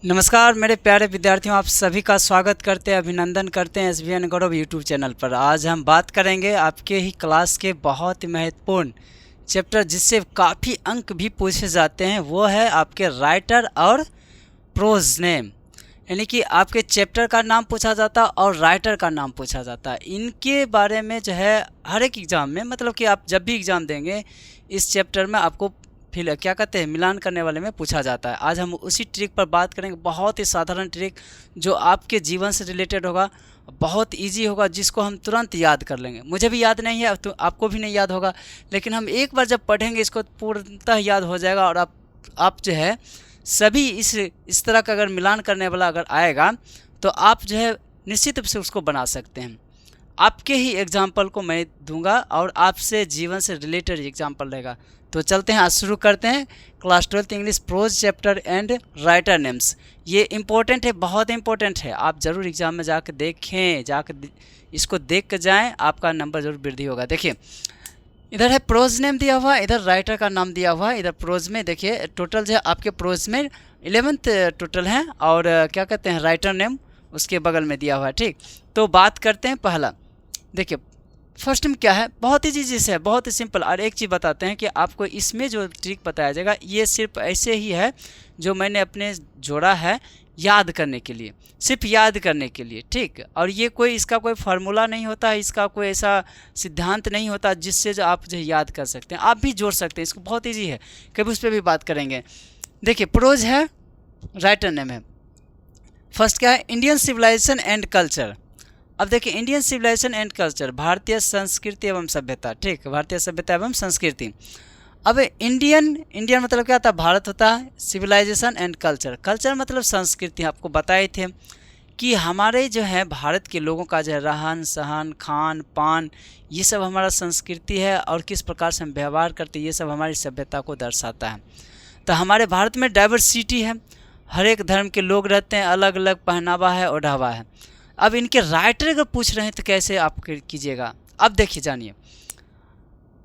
नमस्कार मेरे प्यारे विद्यार्थियों, आप सभी का स्वागत करते हैं, अभिनंदन करते हैं SBN गौरव यूट्यूब चैनल पर। आज हम बात करेंगे आपके ही क्लास के बहुत ही महत्वपूर्ण चैप्टर जिससे काफ़ी अंक भी पूछे जाते हैं, वो है आपके राइटर और प्रोज नेम। यानी कि आपके चैप्टर का नाम पूछा जाता है और राइटर का नाम पूछा जाता है। इनके बारे में जो है हर एक एग्ज़ाम में, मतलब कि आप जब भी एग्ज़ाम देंगे इस चैप्टर में आपको फिर क्या कहते हैं मिलान करने वाले में पूछा जाता है। आज हम उसी ट्रिक पर बात करेंगे, बहुत ही साधारण ट्रिक जो आपके जीवन से रिलेटेड होगा, बहुत इजी होगा, जिसको हम तुरंत याद कर लेंगे। मुझे भी याद नहीं है तो आपको भी नहीं याद होगा, लेकिन हम एक बार जब पढ़ेंगे इसको पूर्णतः याद हो जाएगा। और आप जो है सभी इस तरह का अगर मिलान करने वाला अगर आएगा तो आप जो है निश्चित रूप से उसको बना सकते हैं। आपके ही एग्जाम्पल को मैं दूंगा और आपसे जीवन से रिलेटेड एग्जाम्पल रहेगा। तो चलते हैं, आज शुरू करते हैं। Class 12 English pros chapter and writer names. ये इम्पोर्टेंट है, बहुत इम्पोर्टेंट है। आप ज़रूर एग्जाम में जाकर देखें, इसको देख कर जाएँ, आपका नंबर जरूर वृद्धि होगा। देखिए इधर है प्रोज नेम दिया हुआ, इधर राइटर का नाम दिया हुआ। इधर प्रोज में देखिए टोटल जो है आपके प्रोज में 11 टोटल हैं, और क्या कहते हैं राइटर नेम उसके बगल में दिया हुआ है। ठीक, तो बात करते हैं पहला। देखिए फर्स्ट में क्या है, बहुत ही चीज़ है, बहुत ही सिंपल। और एक चीज़ बताते हैं कि आपको इसमें जो ट्रिक बताया जाएगा ये सिर्फ ऐसे ही है जो मैंने अपने जोड़ा है याद करने के लिए, सिर्फ याद करने के लिए। ठीक, और ये कोई इसका कोई फार्मूला नहीं होता है, इसका कोई ऐसा सिद्धांत नहीं होता जिससे जो आप जो याद कर सकते हैं। आप भी जोड़ सकते हैं, इसको बहुत ईजी है, कभी उस पर भी बात करेंगे। देखिए प्रोज है, राइटर नेम है। फर्स्ट क्या है, इंडियन सिविलाइजेशन एंड कल्चर। अब देखिए इंडियन सिविलाइजेशन एंड कल्चर, भारतीय संस्कृति एवं सभ्यता। ठीक, भारतीय सभ्यता एवं संस्कृति। अब इंडियन मतलब क्या होता है, भारत होता है। सिविलाइजेशन एंड कल्चर, कल्चर मतलब संस्कृति। आपको बताए थे कि हमारे जो है भारत के लोगों का जो है रहन सहन, खान पान, ये सब हमारा संस्कृति है, और किस प्रकार से हम व्यवहार करते हैं ये सब हमारी सभ्यता को दर्शाता है। तो हमारे भारत में डाइवर्सिटी है, हर एक धर्म के लोग रहते हैं, अलग अलग पहनावा है, ओढ़ावा है। अब इनके राइटर अगर पूछ रहे हैं तो कैसे आप कीजिएगा। अब देखिए जानिए,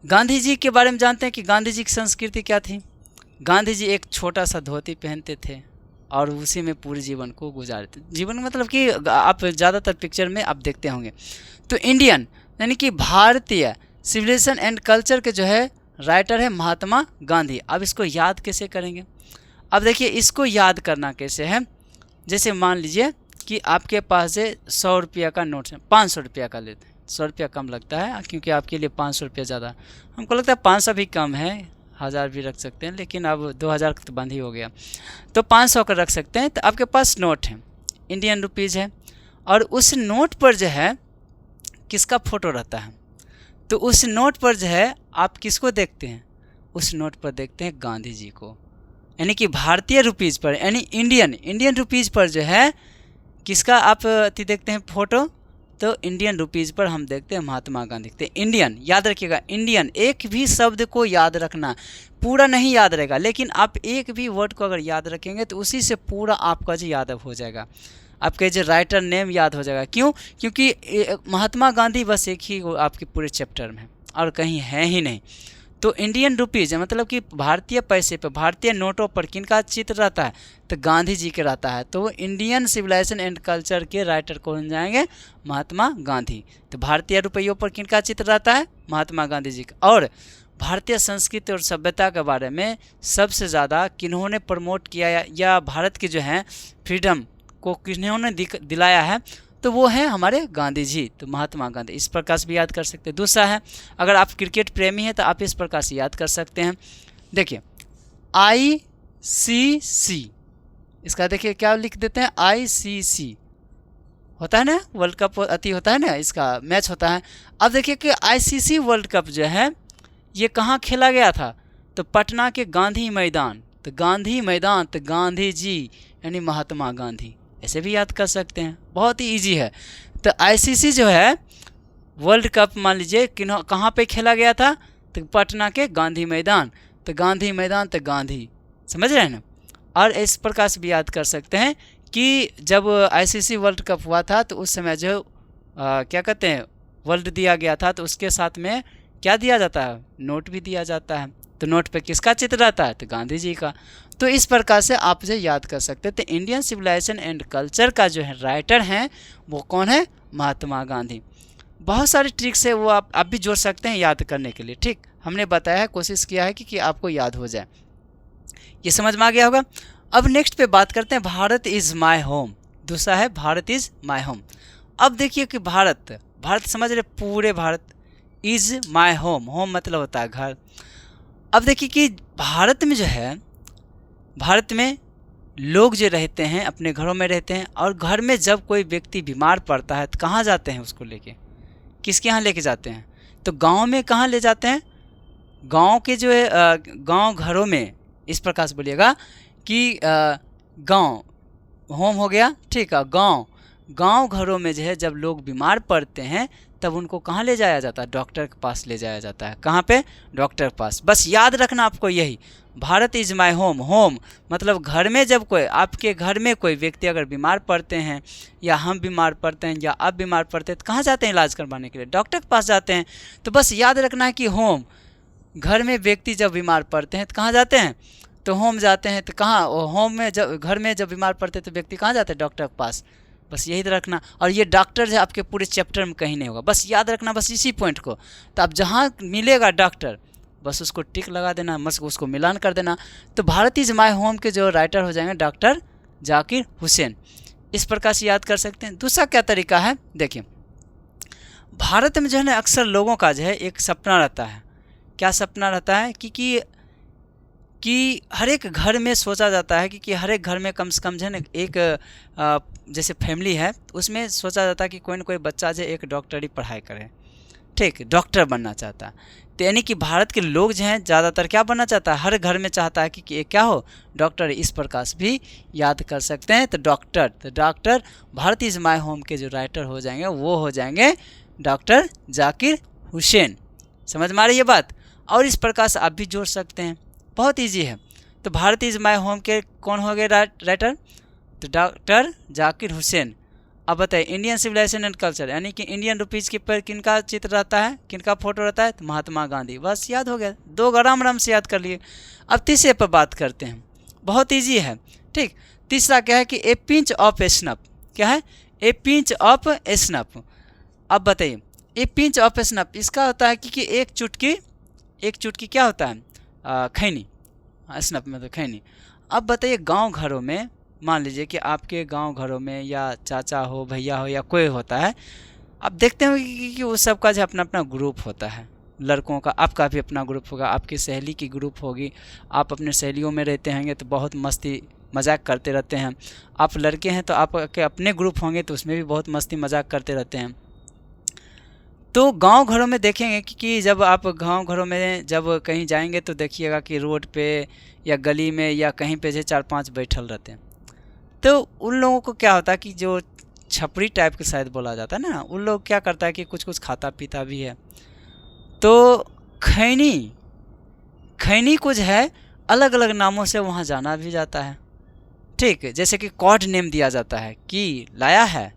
गांधी जी के बारे में जानते हैं कि गांधी जी की संस्कृति क्या थी। गांधी जी एक छोटा सा धोती पहनते थे और उसी में पूरे जीवन को गुजारते। जीवन मतलब कि आप ज़्यादातर पिक्चर में आप देखते होंगे। तो इंडियन यानी कि भारतीय सिविलाइजेशन एंड कल्चर के जो है राइटर है महात्मा गांधी। अब इसको याद कैसे करेंगे। अब देखिए इसको याद करना कैसे है, जैसे मान लीजिए कि आपके पास है 100 रुपया का नोट है, 500 रुपया का लेते हैं। 100 रुपया कम लगता है क्योंकि आपके लिए 500 रुपया ज़्यादा, हमको लगता है 500 भी कम है, 1000 भी रख सकते हैं, लेकिन अब 2000 तो बंद ही हो गया, तो 500 का रख सकते हैं। तो आपके पास नोट है, इंडियन रुपीज़ है, और उस नोट पर जो है किसका फ़ोटो रहता है। तो उस नोट पर जो है आप किसको देखते हैं, उस नोट पर देखते हैं गांधी जी को। यानी कि भारतीय रुपीज़ पर, यानी इंडियन रुपीज़ पर जो है किसका आप देखते हैं फोटो, तो इंडियन रुपीज़ पर हम देखते हैं महात्मा गांधी। देखते हैं इंडियन, याद रखिएगा इंडियन, एक भी शब्द को याद रखना, पूरा नहीं याद रहेगा, लेकिन आप एक भी वर्ड को अगर याद रखेंगे तो उसी से पूरा आपका जो याद हो जाएगा, आपके जो राइटर नेम याद हो जाएगा। क्यों, क्योंकि महात्मा गांधी बस एक ही आपके पूरे चैप्टर में और कहीं है ही नहीं। तो इंडियन रुपीज़ मतलब कि भारतीय पैसे पर, भारतीय नोटों पर किनका चित्र रहता है, तो गांधी जी के रहता है। तो इंडियन सिविलाइजेशन एंड कल्चर के राइटर कौन जाएंगे, महात्मा गांधी। तो भारतीय रुपयों पर किनका चित्र रहता है, महात्मा गांधी जी का। और भारतीय संस्कृति और सभ्यता के बारे में सबसे ज़्यादा किन्होंने प्रमोट किया या भारत की जो है फ्रीडम को किन्होंने दिलाया है, तो वो है हमारे गांधी जी, तो महात्मा गांधी। इस प्रकार से भी याद कर सकते हैं। दूसरा है, अगर आप क्रिकेट प्रेमी हैं तो आप इस प्रकार से याद कर सकते हैं। देखिए ICC, इसका देखिए क्या लिख देते हैं, ICC होता है ना, वर्ल्ड कप अति होता है ना, इसका मैच होता है। अब देखिए कि ICC वर्ल्ड कप जो है ये कहाँ खेला गया था, तो पटना के गांधी मैदान। तो गांधी मैदान, तो गांधी जी यानी महात्मा गांधी, ऐसे भी याद कर सकते हैं, बहुत ही इजी है। तो ICC जो है वर्ल्ड कप मान लीजिए कहाँ पे खेला गया था, तो पटना के गांधी मैदान। तो गांधी मैदान तो गांधी, समझ रहे हैं ना। और इस प्रकार से भी याद कर सकते हैं कि जब ICC वर्ल्ड कप हुआ था तो उस समय जो क्या कहते हैं वर्ल्ड दिया गया था, तो उसके साथ में क्या दिया जाता है, नोट भी दिया जाता है। तो नोट पे किसका चित्र रहता है? तो गांधी जी का। तो इस प्रकार से आप जो याद कर सकते हैं। तो इंडियन सिविलाइजेशन एंड कल्चर का जो है राइटर हैं वो कौन है? महात्मा गांधी। बहुत सारी ट्रिक्स है वो आप भी जोड़ सकते हैं याद करने के लिए। ठीक, हमने बताया है, कोशिश किया है कि आपको याद हो जाए। ये समझ में आ गया होगा। अब नेक्स्ट पे बात करते हैं भारत इज़ माय होम। दूसरा है भारत इज़ माय होम। अब देखिए कि भारत समझ रहे, पूरे Bharat, is my home, home मतलब होता है घर। अब देखिए कि भारत में जो है, भारत में लोग जो रहते हैं अपने घरों में रहते हैं, और घर में जब कोई व्यक्ति बीमार पड़ता है तो कहाँ जाते हैं उसको लेके? किसके यहाँ लेके जाते हैं? तो गांव में कहाँ ले जाते हैं? गांव के जो है गांव घरों में, इस प्रकार से बोलिएगा कि गांव होम हो गया, ठीक है। गांव घरों में जो है जब लोग बीमार पड़ते हैं तब उनको कहाँ ले जाया जाता है? डॉक्टर के पास ले जाया जाता है। कहाँ पे? डॉक्टर के पास। बस याद रखना आपको यही, Bharat is my home. Home मतलब घर में जब कोई, आपके घर में कोई व्यक्ति अगर बीमार पड़ते हैं, या हम बीमार पड़ते हैं, या आप बीमार पड़ते हैं, तो कहाँ जाते हैं इलाज करवाने के लिए? डॉक्टर के पास जाते हैं। तो बस याद रखना है कि होम, घर में व्यक्ति जब बीमार पड़ते हैं तो कहाँ जाते हैं? तो होम जाते हैं। तो कहाँ? होम में जब, घर में जब बीमार पड़ते हैं तो व्यक्ति कहाँ जाते हैं? डॉक्टर के पास। बस यही रखना। और ये डॉक्टर है आपके पूरे चैप्टर में कहीं नहीं होगा, बस याद रखना बस इसी पॉइंट को। तो अब जहाँ मिलेगा डॉक्टर, बस उसको टिक लगा देना, बस उसको मिलान कर देना। तो भारत इज़ माय होम के जो राइटर हो जाएंगे डॉक्टर जाकिर हुसैन। इस प्रकार से याद कर सकते हैं। दूसरा क्या तरीका है, देखिए भारत में जो है ना अक्सर लोगों का जो है एक सपना रहता है। क्या सपना रहता है? कि हर एक घर में सोचा जाता है कि हर एक घर में कम से कम जो है ना एक जैसे फैमिली है, उसमें सोचा जाता है कि कोई ना कोई बच्चा जो एक डॉक्टरी पढ़ाई करे, ठीक, डॉक्टर बनना चाहता है। तो यानी कि भारत के लोग जो हैं ज़्यादातर क्या बनना चाहता है? हर घर में चाहता है कि क्या हो? डॉक्टर। इस प्रकार से भी याद कर सकते हैं। तो doctor Bharat is my home के जो राइटर हो जाएंगे वो हो जाएंगे डॉक्टर जाकिर हुसैन। समझ में आ रही है बात? और इस प्रकार से आप भी जोड़ सकते हैं, बहुत ईजी है। तो भारत इज़ माय होम के कौन हो गए राइटर? तो डॉक्टर जाकिर हुसैन। अब बताइए इंडियन सिविलाइजेशन एंड कल्चर, यानी कि इंडियन रुपीज़ के पर किनका चित्र रहता है, किनका फोटो रहता है? तो महात्मा गांधी। बस याद हो गया, दो आराम से याद कर लिए। अब तीसरे पर बात करते हैं, बहुत ईजी है, ठीक। तीसरा क्या है कि ए पिंच ऑफ स्नफ। क्या है? ए पिंच ऑफ स्नफ। अब बताइए ए पिंच ऑफ स्नफ, इसका होता है कि एक चुटकी क्या होता है? खैनी। स्नफ में तो खैनी। अब बताइए गांव घरों में, मान लीजिए कि आपके गांव घरों में या चाचा हो, भैया हो, या कोई होता है, आप देखते हैं कि उस सब का जो अपना अपना ग्रुप होता है। लड़कों का, आपका भी अपना ग्रुप होगा, आपकी सहेली की ग्रुप होगी, आप अपने सहेलियों में रहते होंगे तो बहुत मस्ती मजाक करते रहते हैं। आप लड़के हैं तो आपके अपने ग्रुप होंगे तो उसमें भी बहुत मस्ती मजाक करते रहते हैं। तो गांव घरों में देखेंगे कि जब आप गांव घरों में जब कहीं जाएंगे तो देखिएगा कि रोड पे या गली में या कहीं पे जो 4-5 बैठल रहते हैं। तो उन लोगों को क्या होता है कि जो छपरी टाइप के शायद बोला जाता है ना, उन लोग क्या करता है कि कुछ खाता पीता भी है। तो खैनी कुछ है अलग अलग नामों से वहाँ जाना भी जाता है, ठीक। जैसे कि कोड नेम दिया जाता है कि लाया है,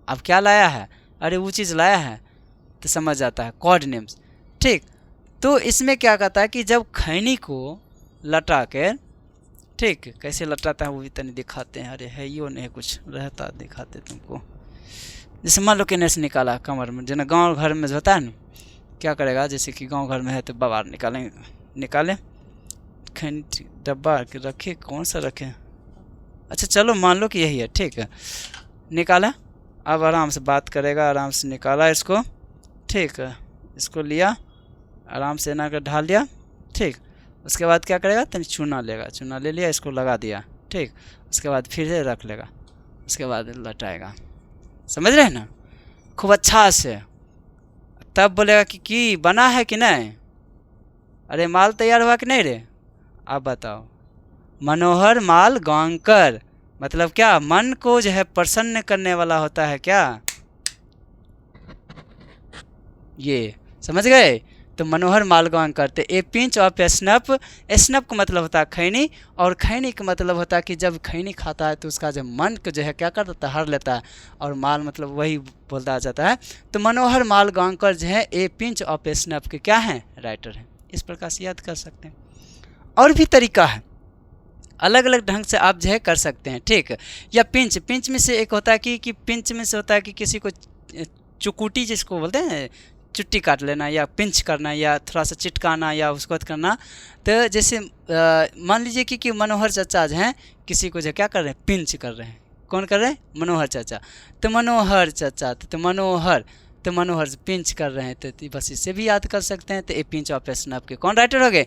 अब क्या लाया है? अरे वो चीज़ लाया है, तो समझ जाता है कोड नेम्स, ठीक। तो इसमें क्या कहता है कि जब खैनी को लटा के, ठीक, कैसे लटाता है वो भी तनी दिखाते हैं। अरे है यो नहीं कुछ रहता, दिखाते तुमको। जैसे मान लो कि से निकाला कमर में, जो ना गाँव घर में होता है ना, क्या करेगा? जैसे कि गांव घर में है तो बाहर निकालें खैनी डब्बा के रखे, कौन सा रखें? अच्छा चलो मान लो कि यही है, ठीक है। निकाला, अब आराम से बात करेगा, आराम से निकाला इसको, ठीक है। इसको लिया, आराम से ना कर ढाल दिया, ठीक। उसके बाद क्या करेगा? तनी चूना लेगा, चूना ले लिया, इसको लगा दिया, ठीक। उसके बाद फिर से रख लेगा, उसके बाद लटाएगा। समझ रहे हैं ना? खूब अच्छा से। तब बोलेगा कि बना है कि नहीं? अरे माल तैयार हुआ कि नहीं रे? आप बताओ। मनोहर माल गांकर मतलब क्या? मन को जो है प्रसन्न करने वाला होता है क्या? ये समझ गए? तो मनोहर मालगांव करते। ए पिंच ऑफ स्नफ, स्नफ का मतलब होता है खैनी, और खैनी का मतलब होता है कि जब खैनी खाता है तो उसका जब मन को जो है क्या कर देता है? हर लेता है, और माल मतलब वही बोलता जाता है। तो मनोहर मालगांवकर जो है ए पिंच ऑफ स्नफ के क्या हैं? राइटर हैं। इस प्रकार से याद कर सकते हैं। और भी तरीका है, अलग अलग ढंग से आप जो है कर सकते हैं, ठीक। या पिंच, पिंच में से एक होता है कि पिंच में से होता है कि किसी को चुकुटी जिसको बोलते हैं, चुट्टी काट लेना या पिंच करना या थोड़ा सा चिटकाना या उसको करना। तो जैसे मान लीजिए कि मनोहर चाचा जो हैं किसी को जो क्या कर रहे हैं, पिंच कर रहे हैं। कौन कर रहे हैं? मनोहर चाचा। तो मनोहर चाचा तो मनोहर से पिंच कर रहे हैं, तो बस इसे भी याद कर सकते हैं। तो ए पिंच ऑफ स्नैप के कौन राइटर हो गए?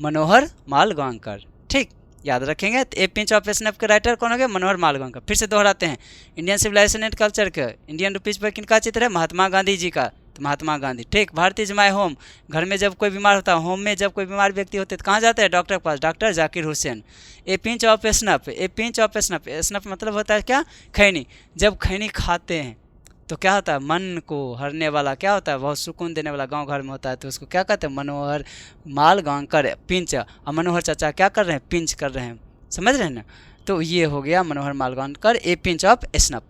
मनोहर मालगांवकर, ठीक, याद रखेंगे। तो ए पिंच ऑफ स्नैप के राइटर कौन हो गए? मनोहर मालगांवकर। फिर से दोहराते हैं, इंडियन सिविलाइजेशन एंड कल्चर के इंडियन रुपीज़ पर किनका चित्र है? महात्मा गांधी जी का। तो महात्मा गांधी, ठीक। भारतीय जमाए होम, घर में जब कोई बीमार होता है, होम में जब कोई बीमार व्यक्ति होते तो कहाँ जाते हैं? डॉक्टर के पास, doctor Zakir Hussain. A pinch of snuff, a pinch of snuff, snuff मतलब होता है क्या? खैनी। जब खैनी खाते हैं तो क्या होता है? मन को हरने वाला क्या होता है? बहुत सुकून देने वाला गांव घर में होता है, तो उसको क्या कहते हैं? मनोहर मालगांवकर पिंच। और मनोहर चाचा क्या कर रहे हैं? पिंच कर रहे हैं, समझ रहे हैं ना। तो ये हो गया Manohar Malgaonkar, a pinch of snuff.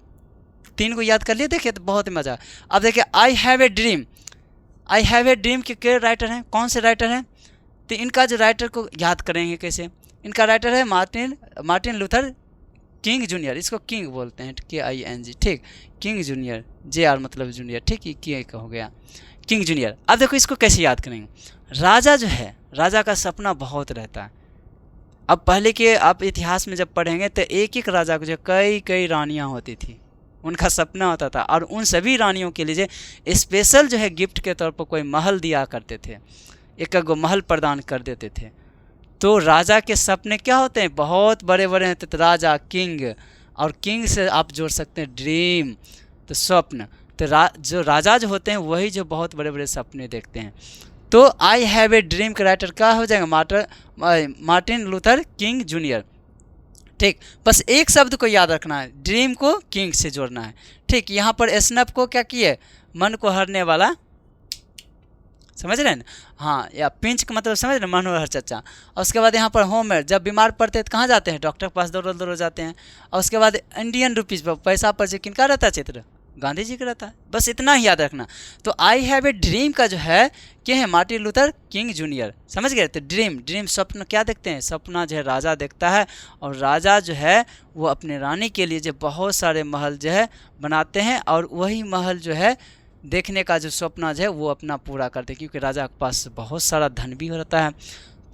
3 को याद कर लिए, देखिए तो बहुत ही मज़ा। अब देखिए I have a dream, I have a dream के राइटर हैं? कौन से राइटर हैं? तो इनका जो राइटर को याद करेंगे कैसे? इनका राइटर है मार्टिन लूथर किंग जूनियर। इसको किंग बोलते हैं, KING, ठीक। किंग जूनियर, JR मतलब जूनियर, ठीक। ये हो गया किंग जूनियर। अब देखो इसको कैसे याद करेंगे? राजा जो है, राजा का सपना बहुत रहता है। अब पहले के आप इतिहास में जब पढ़ेंगे तो एक एक राजा को जो कई रानियाँ होती थी, उनका सपना होता था, और उन सभी रानियों के लिए स्पेशल जो है गिफ्ट के तौर पर कोई महल दिया करते थे, एक महल प्रदान कर देते थे। तो राजा के सपने क्या होते हैं? बहुत बड़े बड़े होते थे। राजा, किंग, और किंग से आप जोड़ सकते हैं ड्रीम, तो स्वप्न। तो जो राजा जो होते हैं वही जो बहुत बड़े बड़े सपने देखते हैं। तो आई हैव ए ड्रीम का राइटर क्या हो जाएगा? मार्टिन लूथर किंग जूनियर, ठीक। बस एक शब्द को याद रखना है, ड्रीम को किंग से जोड़ना है, ठीक। यहाँ पर स्नैप को क्या किए? मन को हरने वाला, समझ रहे हैं ना? हाँ, या पिंच का मतलब समझ रहे हैं? मनोहर चाचा। और उसके बाद यहाँ पर होम, जब बीमार पड़ते हैं तो कहाँ जाते हैं? डॉक्टर के पास दौड़ जाते हैं। और उसके बाद इंडियन रुपीज़ पर, पैसा पर जो किनका रहता है चित्र? गांधी जी का रहता है। बस इतना ही याद रखना। तो आई हैव ए ड्रीम का जो है क्या है? मार्टिन लूथर किंग जूनियर, समझ गए? तो ड्रीम स्वप्न क्या देखते हैं? सपना जो है राजा देखता है, और राजा जो है वो अपने रानी के लिए जो बहुत सारे महल जो है बनाते हैं, और वही महल जो है देखने का जो सपना जो है वो अपना पूरा करते हैं, क्योंकि राजा के पास बहुत सारा धन भी रहता है।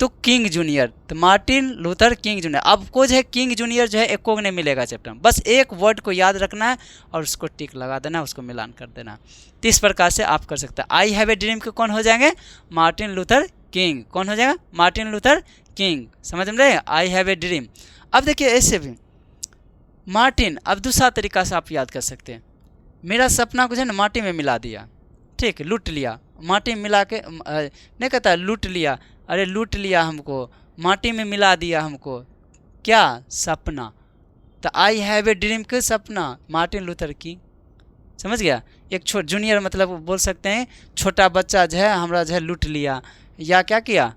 तो किंग जूनियर, तो मार्टिन लूथर किंग जूनियर। आपको जो है किंग जूनियर जो है एक को नहीं मिलेगा चैप्टर में, बस एक वर्ड को याद रखना है और उसको टिक लगा देना, उसको मिलान कर देना। तो इस प्रकार से आप कर सकते हैं। आई हैव ए ड्रीम के कौन हो जाएंगे? Martin Luther king. कौन हो जाएगा? Martin Luther king. समझ में रहे? I have a dream. अब देखिए ऐसे भी मार्टिन, अब दूसरा तरीका से आप याद कर सकते हैं। मेरा सपना को जो है ना माटी में मिला दिया, ठीक, लूट लिया। माटी में मिला के नहीं कहता लूट लिया, अरे लूट लिया हमको, माटी में मिला दिया हमको, क्या? सपना। तो आई हैव ए ड्रीम के सपना मार्टिन लूथर की, समझ गया? एक जूनियर मतलब बोल सकते हैं छोटा बच्चा जो है हमारा जो है लूट लिया, या क्या किया?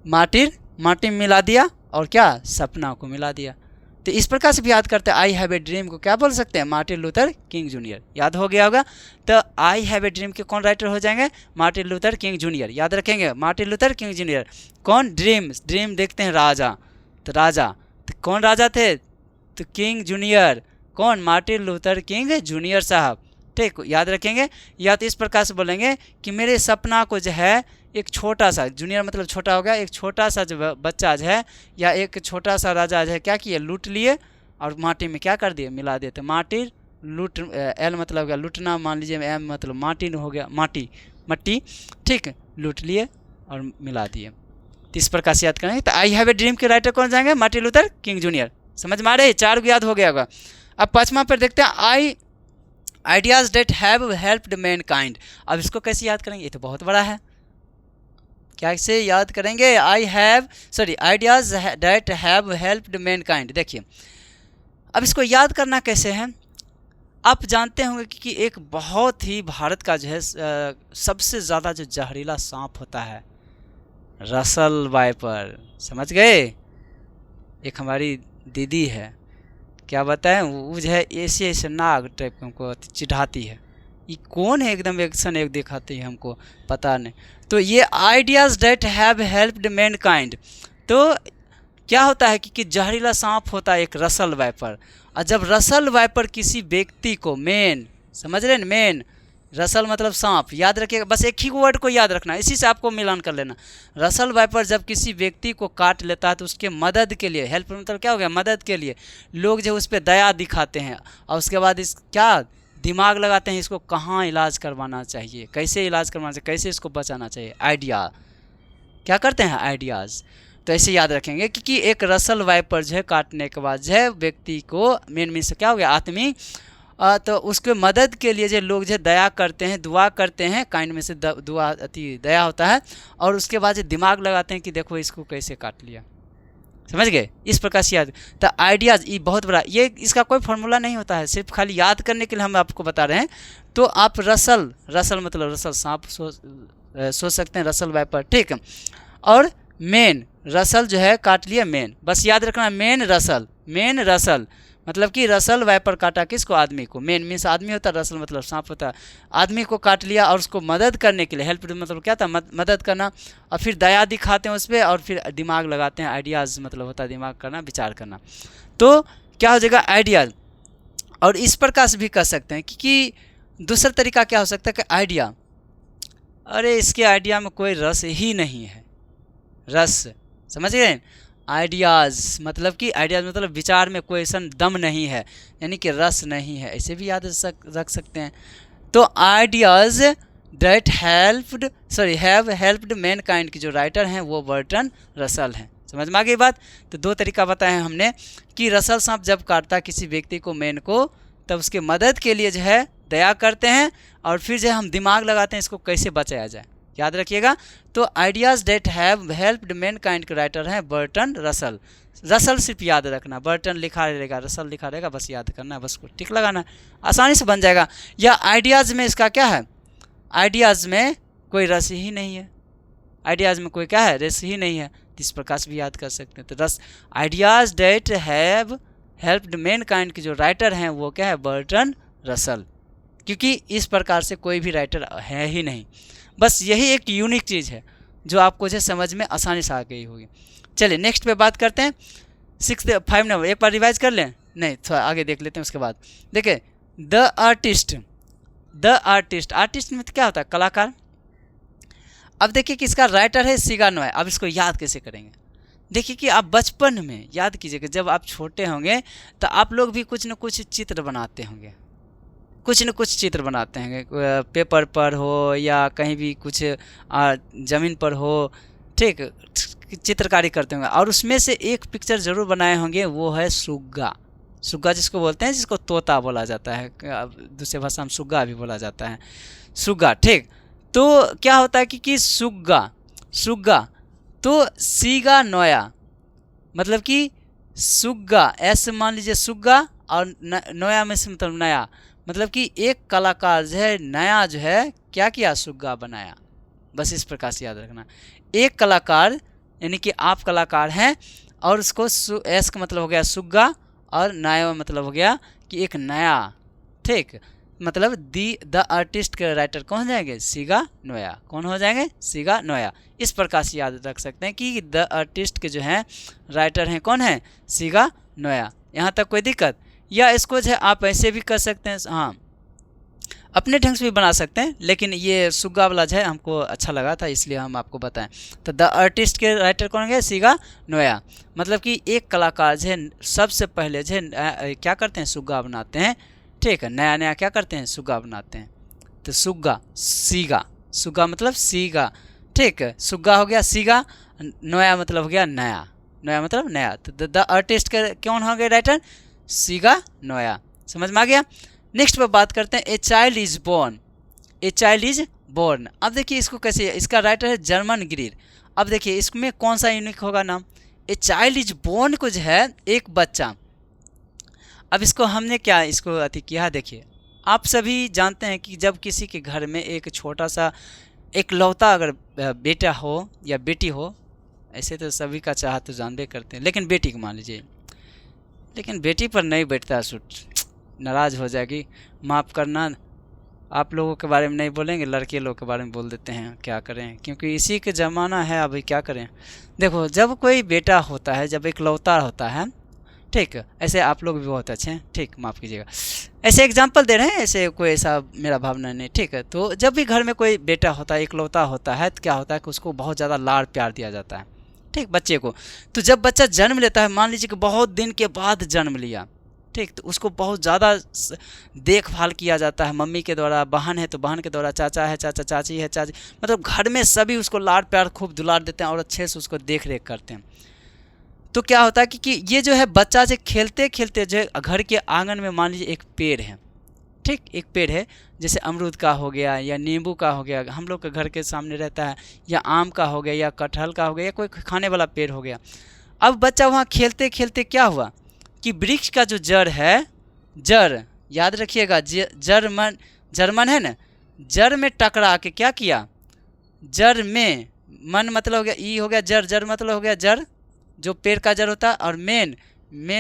माटी में मिला दिया, और क्या? सपना को मिला दिया। तो इस प्रकार से भी याद करते हैं। आई हैव ए ड्रीम को क्या बोल सकते हैं? Martin Luther king junior. याद हो गया होगा। तो आई हैव ए ड्रीम के कौन राइटर हो जाएंगे? Martin Luther king junior. याद रखेंगे, मार्टिन लूथर किंग जूनियर। कौन? ड्रीम देखते हैं राजा, तो राजा तो कौन राजा थे? तो किंग जूनियर। कौन? मार्टिन लूथर किंग जूनियर साहब, ठीक, याद रखेंगे। या तो इस प्रकार से बोलेंगे कि मेरे सपना को जो है एक छोटा सा, जूनियर मतलब छोटा हो गया, एक छोटा सा जो बच्चा जो है या एक छोटा सा राजा जो है क्या किए? लूट लिए और माटी में क्या कर दिए? मिला दिए। तो माटी लूट, एल मतलब हो गया लूटना, मान लीजिए एम मतलब माटी हो गया, मट्टी, ठीक, लूट लिए और मिला दिए। तो इस प्रकार से याद करेंगे। तो आई हैव ए ड्रीम के राइटर कौन जाएंगे? Martin Luther king junior. समझ में आ रहे? 4 को याद हो गया होगा। अब 5वां पर देखते हैं, ideas that have helped mankind. अब इसको कैसे याद करेंगे? ये तो बहुत बड़ा है, कैसे याद करेंगे? Ideas that have helped mankind. देखिए अब इसको याद करना कैसे है? आप जानते होंगे कि एक बहुत ही भारत का जो है सबसे ज़्यादा जो जहरीला सांप होता है रसल वाइपर, समझ गए? एक हमारी दीदी है, क्या बताएं, वो जो है ऐसे नाग टाइप हमको चिढ़ाती है। ये कौन है? एकदम एक्शन एक दिखाती है हमको, पता नहीं। तो ये ideas that have helped mankind. तो क्या होता है कि जहरीला सांप होता है एक रसल वाइपर, और जब रसल वाइपर किसी व्यक्ति को, मेन समझ रहे हैं, मेन रसल मतलब सांप, याद रखिएगा, बस एक ही वर्ड को याद रखना, इसी से आपको मिलान कर लेना। रसल वाइपर जब किसी व्यक्ति को काट लेता है तो उसके मदद के लिए, हेल्प मतलब क्या हो गया, मदद के लिए लोग जो उस पर दया दिखाते हैं, और उसके बाद इस क्या दिमाग लगाते हैं, इसको कहाँ इलाज करवाना चाहिए, कैसे इलाज करवाना चाहिए, कैसे इसको बचाना चाहिए, आइडिया क्या करते हैं, आइडियाज़। तो ऐसे याद रखेंगे कि एक रसल वाइपर जो है काटने के बाद जो है व्यक्ति को, मेन मीन से क्या हो गया, आदमी, तो उसके मदद के लिए जो लोग जो दया करते हैं, दुआ करते हैं, काइंड में से दुआ अति दया होता है, और उसके बाद जो दिमाग लगाते हैं कि देखो इसको कैसे काट लिया, समझ गए, इस प्रकार से याद। तो आइडियाज़ ये बहुत बड़ा, ये इसका कोई फॉर्मूला नहीं होता है, सिर्फ खाली याद करने के लिए हम आपको बता रहे हैं। तो आप रसल, रसल मतलब रसल सांप सोच सकते हैं, रसल वाइपर, ठीक है। और मेन रसल जो है काट लिया मेन, बस याद रखना मेन रसल, मेन रसल मतलब कि रसल वाइपर काटा किसको, आदमी को, मेन मीन्स आदमी होता है, रसल मतलब सांप होता है, आदमी को काट लिया और उसको मदद करने के लिए, हेल्प मतलब क्या था, मदद करना, और फिर दया दिखाते हैं उस पर, और फिर दिमाग लगाते हैं, आइडियाज़ मतलब होता है दिमाग करना, विचार करना। तो क्या हो जाएगा, आइडियाज़। और इस प्रकार से भी कर सकते हैं कि दूसरा तरीका क्या हो सकता है कि आइडिया, अरे इसके आइडिया में कोई रस ही नहीं है, रस, समझ गए, आइडियाज़ मतलब कि आइडियाज़ मतलब विचार में कोई ऐसा दम नहीं है, यानी कि रस नहीं है, ऐसे भी याद रख सकते हैं। तो ideas that have helped Mankind की जो राइटर हैं वो बर्टन रसल हैं। समझ में आ गई बात। तो दो तरीका बताए हैं हमने कि रसल सांप जब काटता है किसी व्यक्ति को, मैन को, तब उसके मदद के लिए जो है दया करते हैं, और फिर जो हम दिमाग लगाते हैं इसको कैसे बचाया जाए, याद रखिएगा। तो ideas that have helped mankind के राइटर हैं बर्टन रसल। रसल सिर्फ याद रखना, बर्टन लिखा रहेगा, रसल लिखा रहेगा, बस याद करना है, बस को टिक लगाना, आसानी से बन जाएगा। या आइडियाज़ में इसका क्या है, आइडियाज़ में कोई रस ही नहीं है, आइडियाज़ में कोई क्या है, रस ही नहीं है, तो इस प्रकार से भी याद कर सकते हैं। तो रस, ideas that have helped mankind के जो राइटर हैं वो क्या है, बर्टन रसल, क्योंकि इस प्रकार से कोई भी राइटर है ही नहीं। बस यही एक यूनिक चीज़ है जो आपको जो समझ में आसानी से आ गई होगी। चलिए नेक्स्ट पे बात करते हैं, 5 नंबर, एक बार रिवाइज कर लें, नहीं थोड़ा आगे देख लेते हैं। उसके बाद देखिए the artist, the artist, artist में तो क्या होता है, कलाकार। अब देखिए कि इसका राइटर है सिगा नोए। अब इसको याद कैसे करेंगे, देखिए कि आप बचपन में याद कीजिएगा, जब आप छोटे होंगे तो आप लोग भी कुछ न कुछ चित्र बनाते होंगे, कुछ न कुछ चित्र बनाते हैं, पेपर पर हो या कहीं भी कुछ ज़मीन पर हो, ठीक, चित्रकारी करते होंगे, और उसमें से एक पिक्चर ज़रूर बनाए होंगे, वो है सुग्गा। सुग्गा जिसको बोलते हैं, जिसको तोता बोला जाता है, दूसरे भाषा में सुग्गा भी बोला जाता है, सुग्गा, ठीक। तो क्या होता है कि सुग्गा, सुग्गा तो सीगा नोया मतलब कि सुग्गा, ऐसे मान लीजिए सुग्गा, और नोया में से मतलब नया, मतलब कि एक कलाकार जो है नया जो है क्या किया, सुग्गा बनाया। बस इस प्रकार से याद रखना, एक कलाकार यानी कि आप कलाकार हैं, और उसको एस का मतलब हो गया सुग्गा, और नया मतलब हो गया कि एक नया, ठीक, मतलब द आर्टिस्ट के राइटर कौन हो जाएंगे, सिगा नोया, कौन हो जाएंगे, सिगा नोया। इस प्रकार से याद रख सकते हैं कि द आर्टिस्ट के जो हैं राइटर हैं कौन है, सिगा नोया। यहाँ तक कोई दिक्कत, या इसको जो है आप ऐसे भी कर सकते हैं, हाँ अपने ढंग से भी बना सकते हैं, लेकिन ये सुग्गा वाला जो है हमको अच्छा लगा था इसलिए हम आपको बताएं। तो द आर्टिस्ट के राइटर कौन है, सिगा नोया, मतलब कि एक कलाकार जो है सबसे पहले जो है क्या करते हैं, सुग्गा बनाते हैं, ठीक है, नया नया क्या करते हैं, सुग्गा बनाते हैं। तो सुग्गा, सीगा, सुग्गा मतलब सीगा, ठीक है, सुग्गा हो गया सीगा, नोया मतलब हो गया नया, नया मतलब नया। तो द आर्टिस्ट के कौन हो गए राइटर, सिगा नोया। समझ में आ गया। नेक्स्ट पर बात करते हैं a child is born, a child is born. अब देखिए इसको कैसे, इसका राइटर है जर्मन ग्रीर। अब देखिए इसमें कौन सा यूनिक होगा नाम, ए चाइल्ड इज बोर्न को जो है एक बच्चा। अब इसको हमने क्या इसको अति किया, देखिए आप सभी जानते हैं कि जब किसी के घर में एक छोटा सा एक लौता अगर बेटा हो या बेटी हो, ऐसे तो सभी का चाह तो जानबे करते हैं, लेकिन बेटी को मान लीजिए, लेकिन बेटी पर नहीं बैठता सूट, नाराज़ हो जाएगी, माफ़ करना, आप लोगों के बारे में नहीं बोलेंगे, लड़के लोग के बारे में बोल देते हैं, क्या करें, क्योंकि इसी के ज़माना है अभी, क्या करें। देखो, जब कोई बेटा होता है, जब इकलौता होता है, ठीक, ऐसे आप लोग भी बहुत अच्छे हैं, ठीक, माफ़ कीजिएगा, ऐसे एग्जांपल दे रहे हैं, ऐसे कोई ऐसा मेरा भावना नहीं, ठीक है। तो जब भी घर में कोई बेटा होता है, इकलौता होता है, तो क्या होता है कि उसको बहुत ज़्यादा लाड़ प्यार दिया जाता है, ठीक, बच्चे को। तो जब बच्चा जन्म लेता है, मान लीजिए कि बहुत दिन के बाद जन्म लिया, ठीक, तो उसको बहुत ज़्यादा देखभाल किया जाता है मम्मी के द्वारा, बहन है तो बहन के द्वारा, चाचा है चाचा, चाची है चाची, मतलब घर में सभी उसको लाड़ प्यार खूब दुलार देते हैं और अच्छे से उसको देख रेख करते हैं। तो क्या होता है कि ये जो है बच्चा जो खेलते खेलते जो है घर के आंगन में, मान लीजिए एक पेड़ है, ठीक, एक पेड़ है, जैसे अमरूद का हो गया या नींबू का हो गया, हम लोग के घर के सामने रहता है, या आम का हो गया या कटहल का हो गया या कोई खाने वाला पेड़ हो गया। अब बच्चा वहाँ खेलते खेलते क्या हुआ कि वृक्ष का जो जड़ है, जड़ याद रखिएगा, जर्मन है ना, जड़ में टकरा के क्या किया, जड़ में, मन मतलब हो गया, ई हो गया जड़, जड़ मतलब हो गया जड़, जो पेड़ का जड़ होता है, और मेन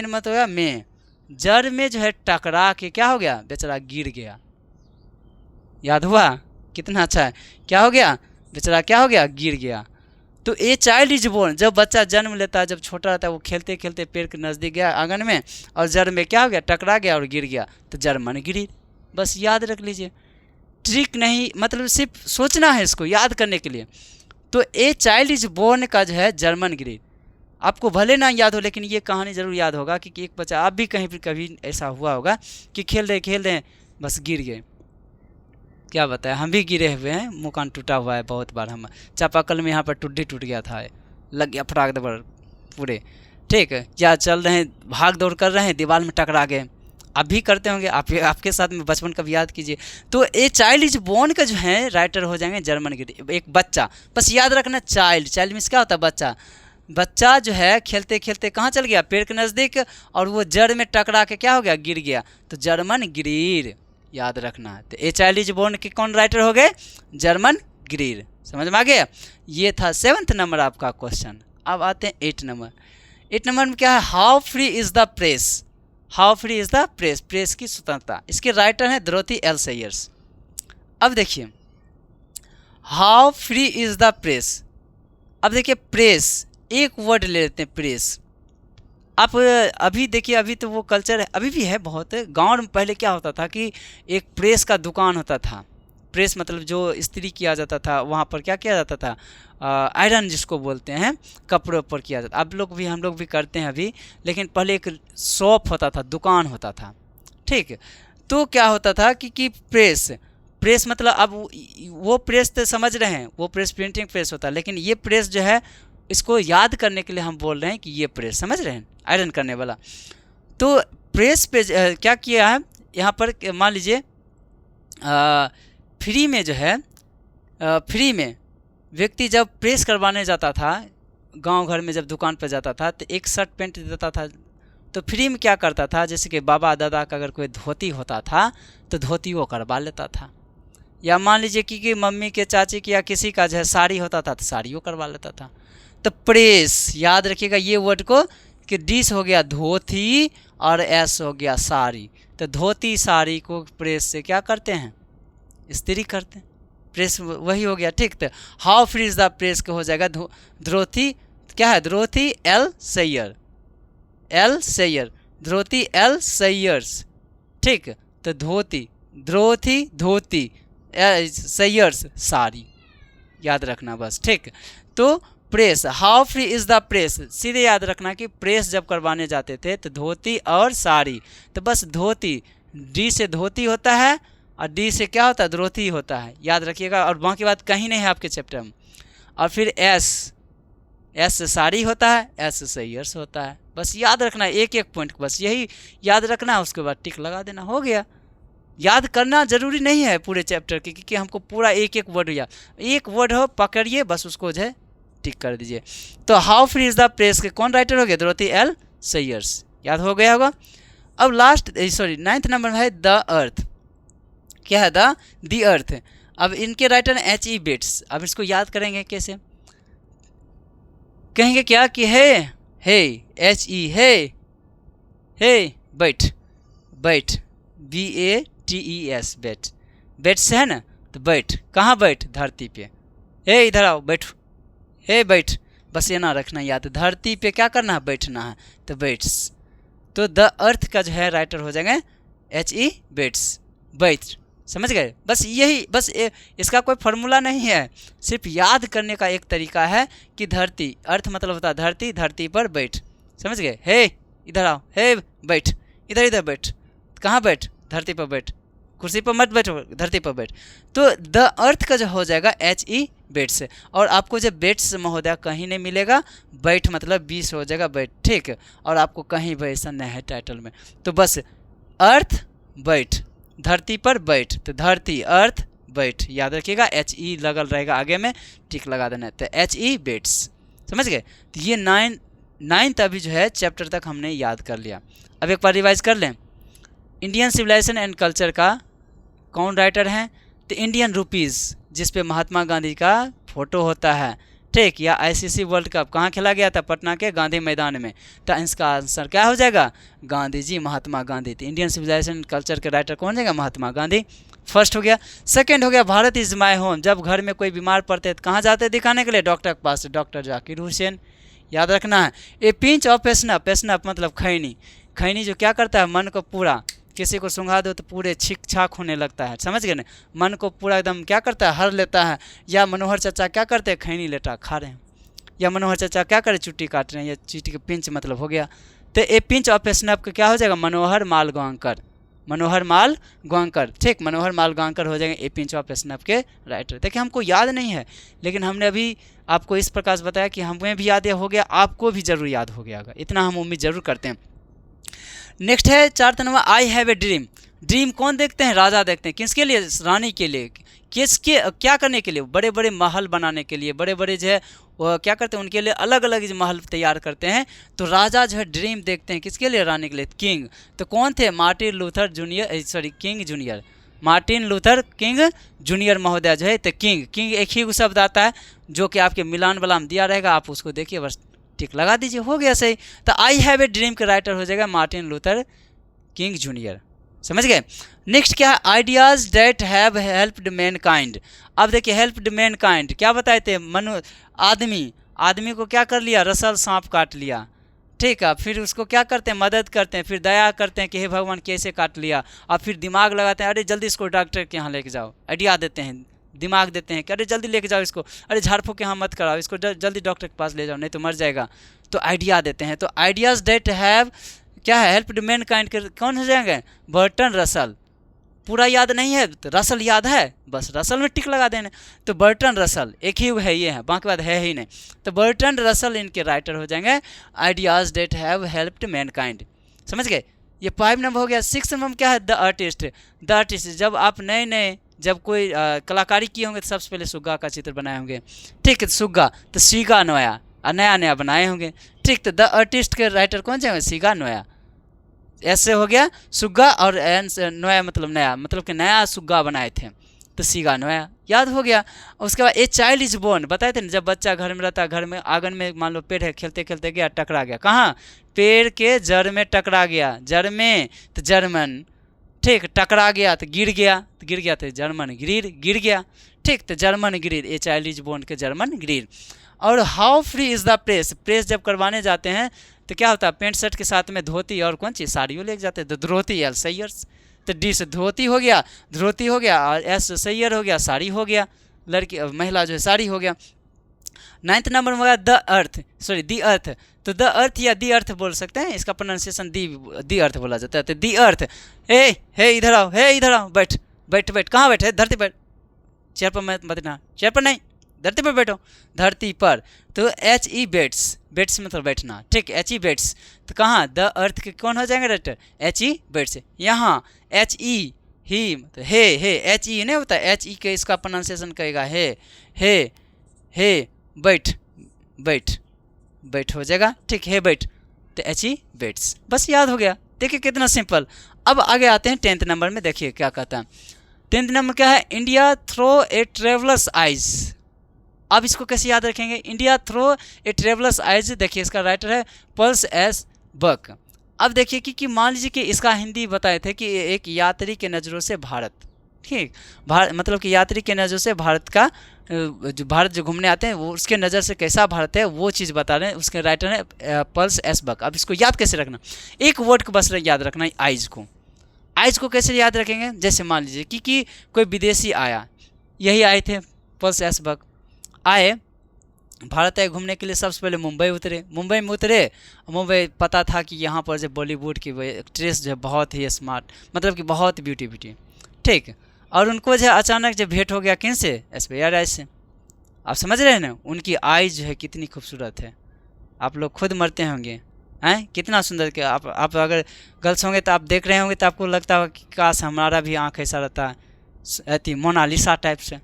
मतलब हो गया में, जड़ में जो है टकरा के क्या हो गया, बेचारा गिर गया। याद हुआ, कितना अच्छा है, क्या हो गया, बेचारा क्या हो गया, गिर गया। तो ए चाइल्ड इज बोर्न, जब बच्चा जन्म लेता है, जब छोटा रहता है, वो खेलते खेलते पेड़ के नज़दीक गया आंगन में, और जड़ में क्या हो गया, टकरा गया और गिर गया, तो जर्मन गिरी। बस याद रख लीजिए, ट्रिक नहीं, मतलब सिर्फ सोचना है इसको याद करने के लिए। तो ए चाइल्ड इज बोर्न का जो है जर्मन गिरी, आपको भले ना याद हो लेकिन ये कहानी ज़रूर याद होगा कि एक बच्चा, आप भी कहीं पर कभी ऐसा हुआ होगा कि खेल रहे बस गिर गए। क्या बताया, हम भी गिरे हुए हैं, मुँह कान टूटा हुआ है बहुत बार, हम चापाकल में यहाँ पर टुड्डी टूट गया था, लग गया फटाक दबर पूरे, ठीक है, या चल रहे हैं, भाग दौड़ कर रहे हैं, दीवार में टकरा गए, आप भी करते होंगे, आपके साथ में बचपन कभी याद कीजिए। तो ए चाइल्ड इज बोर्न का जो है राइटर हो जाएंगे जर्मन गिरी, एक बच्चा, बस याद रखना, चाइल्ड, चाइल्ड मीन्स क्या होता है, बच्चा। बच्चा जो है खेलते खेलते कहाँ चल गया, पेड़ के नज़दीक, और वो जड़ में टकरा के क्या हो गया, गिर गया, तो जर्मन ग्रीर, याद रखना है। तो ए चाइल्ड इज बोर्न के कौन राइटर हो गए, जर्मन ग्रीर। समझ में आ गया, ये था 7th नंबर आपका क्वेश्चन। अब आते हैं 8 नंबर। 8 नंबर में क्या है, how free is the press, how free is the press, press की स्वतंत्रता। इसके राइटर हैं डोरोथी एल सेयर्स। अब देखिए, how free is the press, अब देखिए प्रेस, एक वर्ड ले लेते हैं प्रेस। आप अभी देखिए, अभी तो वो कल्चर है, अभी भी है बहुत, गांव में पहले क्या होता था कि एक प्रेस का दुकान होता था, प्रेस मतलब जो इस्त्री किया जाता था, वहाँ पर क्या किया जाता था, आयरन जिसको बोलते हैं, कपड़ों पर किया जाता। अब लोग भी, हम लोग भी करते हैं अभी, लेकिन पहले एक शॉप होता था, दुकान होता था, ठीक। तो क्या होता था कि प्रेस, प्रेस मतलब, अब वो प्रेस तो समझ रहे हैं, वो प्रेस प्रिंटिंग प्रेस होता है, लेकिन ये प्रेस जो है, इसको याद करने के लिए हम बोल रहे हैं कि ये प्रेस, समझ रहे हैं, आयरन करने वाला। तो प्रेस पे क्या किया है यहाँ पर, मान लीजिए फ्री में जो है, फ्री में व्यक्ति जब प्रेस करवाने जाता था, गांव घर में जब दुकान पर जाता था, तो एक शर्ट पैंट देता था, तो फ्री में क्या करता था, जैसे कि बाबा दादा का अगर कोई धोती होता था तो धोती वो करवा लेता था, या मान लीजिए कि मम्मी के, चाची की, या किसी का जो है साड़ी होता था तो साड़ी वो करवा लेता था। तो प्रेस, याद रखिएगा ये वर्ड को, कि डिस हो गया धोती और एस हो गया साड़ी, तो धोती साड़ी को प्रेस से क्या करते हैं, इस्त्री करते हैं, प्रेस वही हो गया, ठीक। तो how free is the press के हो जाएगा ध्रोथी, क्या है, Dorothy L Sayer, L Sayer, Dorothy L Sayers, ठीक। तो धोती, ध्रोथी धोती, सेयर्स साड़ी, याद रखना बस, ठीक। तो press, how free is the press, सीधे याद रखना कि प्रेस जब करवाने जाते थे तो धोती और साड़ी, तो बस धोती, डी से धोती होता है और डी से क्या होता है, ध्रोथी होता है, याद रखिएगा, और बाकी बात कहीं नहीं है आपके चैप्टर में। और फिर एस, एस से साड़ी होता है, एस से सेयर्स होता है, बस याद रखना एक एक पॉइंट, बस यही याद रखना है, उसके बाद टिक लगा देना, हो गया। याद करना जरूरी नहीं है पूरे चैप्टर की, क्योंकि हमको पूरा एक एक वर्ड याद, एक वर्ड हो पकड़िए, बस उसको जो है टिक कर दीजिए। तो how free is the press के कौन राइटर हो गया, डोरोथी एल सेयर्स, याद हो गया होगा। अब लास्ट, सॉरी 9th नंबर में है द अर्थ, क्या है, द अर्थ। अब इनके राइटर H.E. बेट्स। अब इसको याद करेंगे कैसे, कहेंगे क्या कि हे H.E. हे बैठ, बैठ, BATES बैठ, बेट्स है ना, तो बैठ, कहाँ बैठ, धरती पे। हे इधर आओ बैठो, हे बैठ, बस ये ना रखना याद, धरती पे क्या करना है, बैठना है, तो बैट्स। तो द अर्थ का जो है राइटर हो जाएंगे HE बेट्स, बैठ। समझ गए, बस यही, बस इसका कोई फार्मूला नहीं है, सिर्फ याद करने का एक तरीका है कि धरती, अर्थ मतलब होता है धरती, धरती पर बैठ। समझ गए, हे इधर आओ, हे बैठ, इधर इधर बैठ, कहाँ बैठ, धरती पर बैठ, कुर्सी पर मत बैठो, धरती पर बैठ। तो द अर्थ का जो हो जाएगा HE बेट्स। और आपको जब बेट्स महोदय कहीं नहीं मिलेगा, बैठ मतलब 20 हो जाएगा बैठ, ठीक। और आपको कहीं भी ऐसा नहीं है टाइटल में, तो बस अर्थ बैठ, धरती पर बैठ, तो धरती अर्थ बैठ, याद रखिएगा, HE लगल रहेगा आगे में, टिक लगा देना है, तो HE बेट्स। समझ गए, तो ये नाइन्थ अभी जो है चैप्टर तक हमने याद कर लिया। अब एक बार रिवाइज कर लें। इंडियन सिविलाइजेशन एंड कल्चर का कौन राइटर हैं, तो इंडियन रुपीज़, जिस पे महात्मा गांधी का फोटो होता है, ठीक। या ICC वर्ल्ड कप कहाँ खेला गया था, पटना के गांधी मैदान में, तो इसका आंसर क्या हो जाएगा, गांधी जी, महात्मा गांधी। तो इंडियन सिविलाइजेशन कल्चर के राइटर कौन जाएगा, महात्मा गांधी, फर्स्ट हो गया। सेकंड हो गया भारत इज़ माय होम, जब घर में कोई बीमार पड़ते हैं तो कहाँ जाते हैं दिखाने के लिए, डॉक्टर के पास, डॉक्टर जाकिर हुसैन, याद रखना है। ए पिंच ऑफ पेस्नअप, पेस्नअप मतलब खैनी, खैनी जो क्या करता है, मन को पूरा, किसी को सुंघा दो तो पूरे छिक छाक होने लगता है, समझ गए ना, मन को पूरा एकदम क्या करता है, हर लेता है। या मनोहर चाचा क्या करते हैं, खैनी लेटा खा रहे हैं, या मनोहर चाचा क्या करें, चुट्टी काट रहे हैं, या चुट्टी के पिंच मतलब हो गया। तो ए पिंच ऑफ पेस्नअप का क्या हो जाएगा, मनोहर माल गांवकर, मनोहर माल गांवकर, ठीक, मनोहर माल गांवकर हो जाएंगे ए पिंच ऑफ पेस्नअप के राइटर। देखिए हमको याद नहीं है, लेकिन हमने अभी आपको इस प्रकार से बताया कि हमें भी याद हो गया, आपको भी जरूर याद हो गया होगा, इतना हम उम्मीद जरूर करते हैं। नेक्स्ट है 4 number, I have a dream. Dream कौन देखते हैं, राजा देखते हैं, किसके लिए, रानी के लिए, किसके, क्या करने के लिए, बड़े बड़े महल बनाने के लिए, बड़े बड़े जो है वो क्या करते हैं, उनके लिए अलग अलग महल तैयार करते हैं। तो राजा जो है ड्रीम देखते हैं किसके लिए, रानी के लिए, किंग। तो कौन थे, Martin Luther junior, sorry king junior, Martin Luther king junior महोदय जो है। तो किंग, किंग एक ही शब्द आता है जो कि आपके मिलान वाला में दिया रहेगा, आप उसको देखिए, बस टिक लगा दीजिए, हो गया सही। तो आई हैव ए ड्रीम के राइटर हो जाएगा मार्टिन लूथर किंग जूनियर। समझ गए। नेक्स्ट क्या है, ideas that have helped mankind. अब देखिए हेल्प्ड मैनकाइंड क्या बताए थे, आदमी को क्या कर लिया, रसल सांप काट लिया, ठीक है। फिर उसको क्या करते हैं, मदद करते हैं, फिर दया करते हैं कि हे भगवान कैसे काट लिया। और फिर दिमाग लगाते हैं, अरे जल्दी इसको डॉक्टर के यहाँ लेके जाओ, आइडिया देते हैं, दिमाग देते हैं कि अरे जल्दी लेके जाओ इसको, अरे झाड़ फूँक के यहाँ मत कराओ इसको, जल्दी डॉक्टर के पास ले जाओ नहीं तो मर जाएगा। तो आइडिया देते हैं। तो आइडियाज़ डेट हैव क्या है, हेल्प्ड मैनकाइंड के कौन हो जाएंगे, बर्टन रसल। पूरा याद नहीं है तो रसल याद है, बस रसल में टिक लगा देना। तो बर्टन रसल एक ही है, ये है, बाकी बात है ही नहीं। तो बर्टन रसल इनके राइटर हो जाएंगे, ideas that have helped mankind. समझ गए, ये 5 नंबर हो गया। 6 नंबर क्या है, द आर्टिस्ट। द आर्टिस्ट जब आप नए जब कोई कलाकारी किए होंगे तो सबसे पहले सुग्गा का चित्र बनाए होंगे, ठीक है। सुग्गा तो सीगा नोया, नया बनाए होंगे, ठीक। तो द आर्टिस्ट के राइटर कौन से होंगे, सीगा नोया। ऐसे हो गया सुग्गा, और एन नोया मतलब नया, मतलब कि नया सुग्गा बनाए थे, तो सीगा नोया याद हो गया। उसके बाद ए चाइल्ड इज बोर्न बताए थे ना, जब बच्चा घर में रहता है, घर में आंगन में मान लो पेड़ है, खेलते खेलते गया टकरा गया, कहाँ, पेड़ के जड़ में टकरा गया, जड़ में तो जर्मन, ठीक। टकरा गया तो गिर गया तो जर्मन गिर गया, ठीक। तो German greed, a child is born के जर्मन ग्रीड। और how free is the press जब करवाने जाते हैं तो क्या होता है, पैंट शर्ट के साथ में धोती और कौन चीज़, साड़ियों लेके जाते हैं। तो धोती एल सैयर्स, तो डी से धोती हो गया, और एस सैयर हो गया, साड़ी हो गया, लड़की महिला जो है साड़ी हो गया। 9th नंबर में होगा द अर्थ, सॉरी दी अर्थ। तो द अर्थ या दी अर्थ बोल सकते हैं, इसका प्रोनाउंसिएशन दी अर्थ बोला जाता है। तो दी अर्थ, हे इधर आओ, बैठ, कहाँ बैठे, धरती बैठ, चेयर पर मत बैठना, चेयर पर नहीं, धरती पर बैठो, धरती पर। तो HE बेट्स मतलब बैठना, ठीक। HE बेट्स, तो कहाँ, द अर्थ के कौन हो जाएंगे राइटर, HE बेट्स। यहाँ HE ही मतलब हे HE नहीं होता, HE के इसका प्रोनाउंसिएशन कहेगा हे बैठ हो जाएगा, ठीक, हे बैठ, तो HE बेट्स, बस याद हो गया। देखिए कितना सिंपल। अब आगे आते हैं 10th नंबर में, देखिए क्या कहता है। 10th नंबर क्या है, इंडिया थ्रो ए ट्रेवलर्स आइज। अब इसको कैसे याद रखेंगे, इंडिया थ्रो ए ट्रेवलर्स आइज। देखिए इसका राइटर है पल्स एस बक। अब देखिए कि मान लीजिए कि इसका हिंदी बताए थे कि एक यात्री के नज़रों से भारत, ठीक, भारत मतलब कि यात्री के नज़र से भारत का जो भारत जो घूमने आते हैं वो उसके नज़र से कैसा भारत है वो चीज़ बता रहे हैं। उसके राइटर है पर्ल्स एस बक। अब इसको याद कैसे रखना, एक वर्ड को बस याद रखना है, आइज़ को। आइज़ को कैसे याद रखेंगे, जैसे मान लीजिए कि कोई विदेशी आया, यही आए थे पर्ल्स एस बक, आए भारत आए घूमने के लिए, सबसे पहले मुंबई उतरे। मुंबई में उतरे, मुंबई पता था कि यहाँ पर जो बॉलीवुड की एक्ट्रेस जो है बहुत ही स्मार्ट, मतलब कि बहुत ब्यूटी, ठीक। और उनको जो अचानक जो भेंट हो गया किन से, ऐश्वर्या राय से। आप समझ रहे हैं ना, उनकी आईज जो है कितनी खूबसूरत है, आप लोग खुद मरते होंगे हैं, कितना सुंदर। कि आप अगर गर्ल्स होंगे तो आप देख रहे होंगे तो आपको लगता होगा कि काश हमारा भी आँख ऐसा रहता है, थी मोनालिसा टाइप से,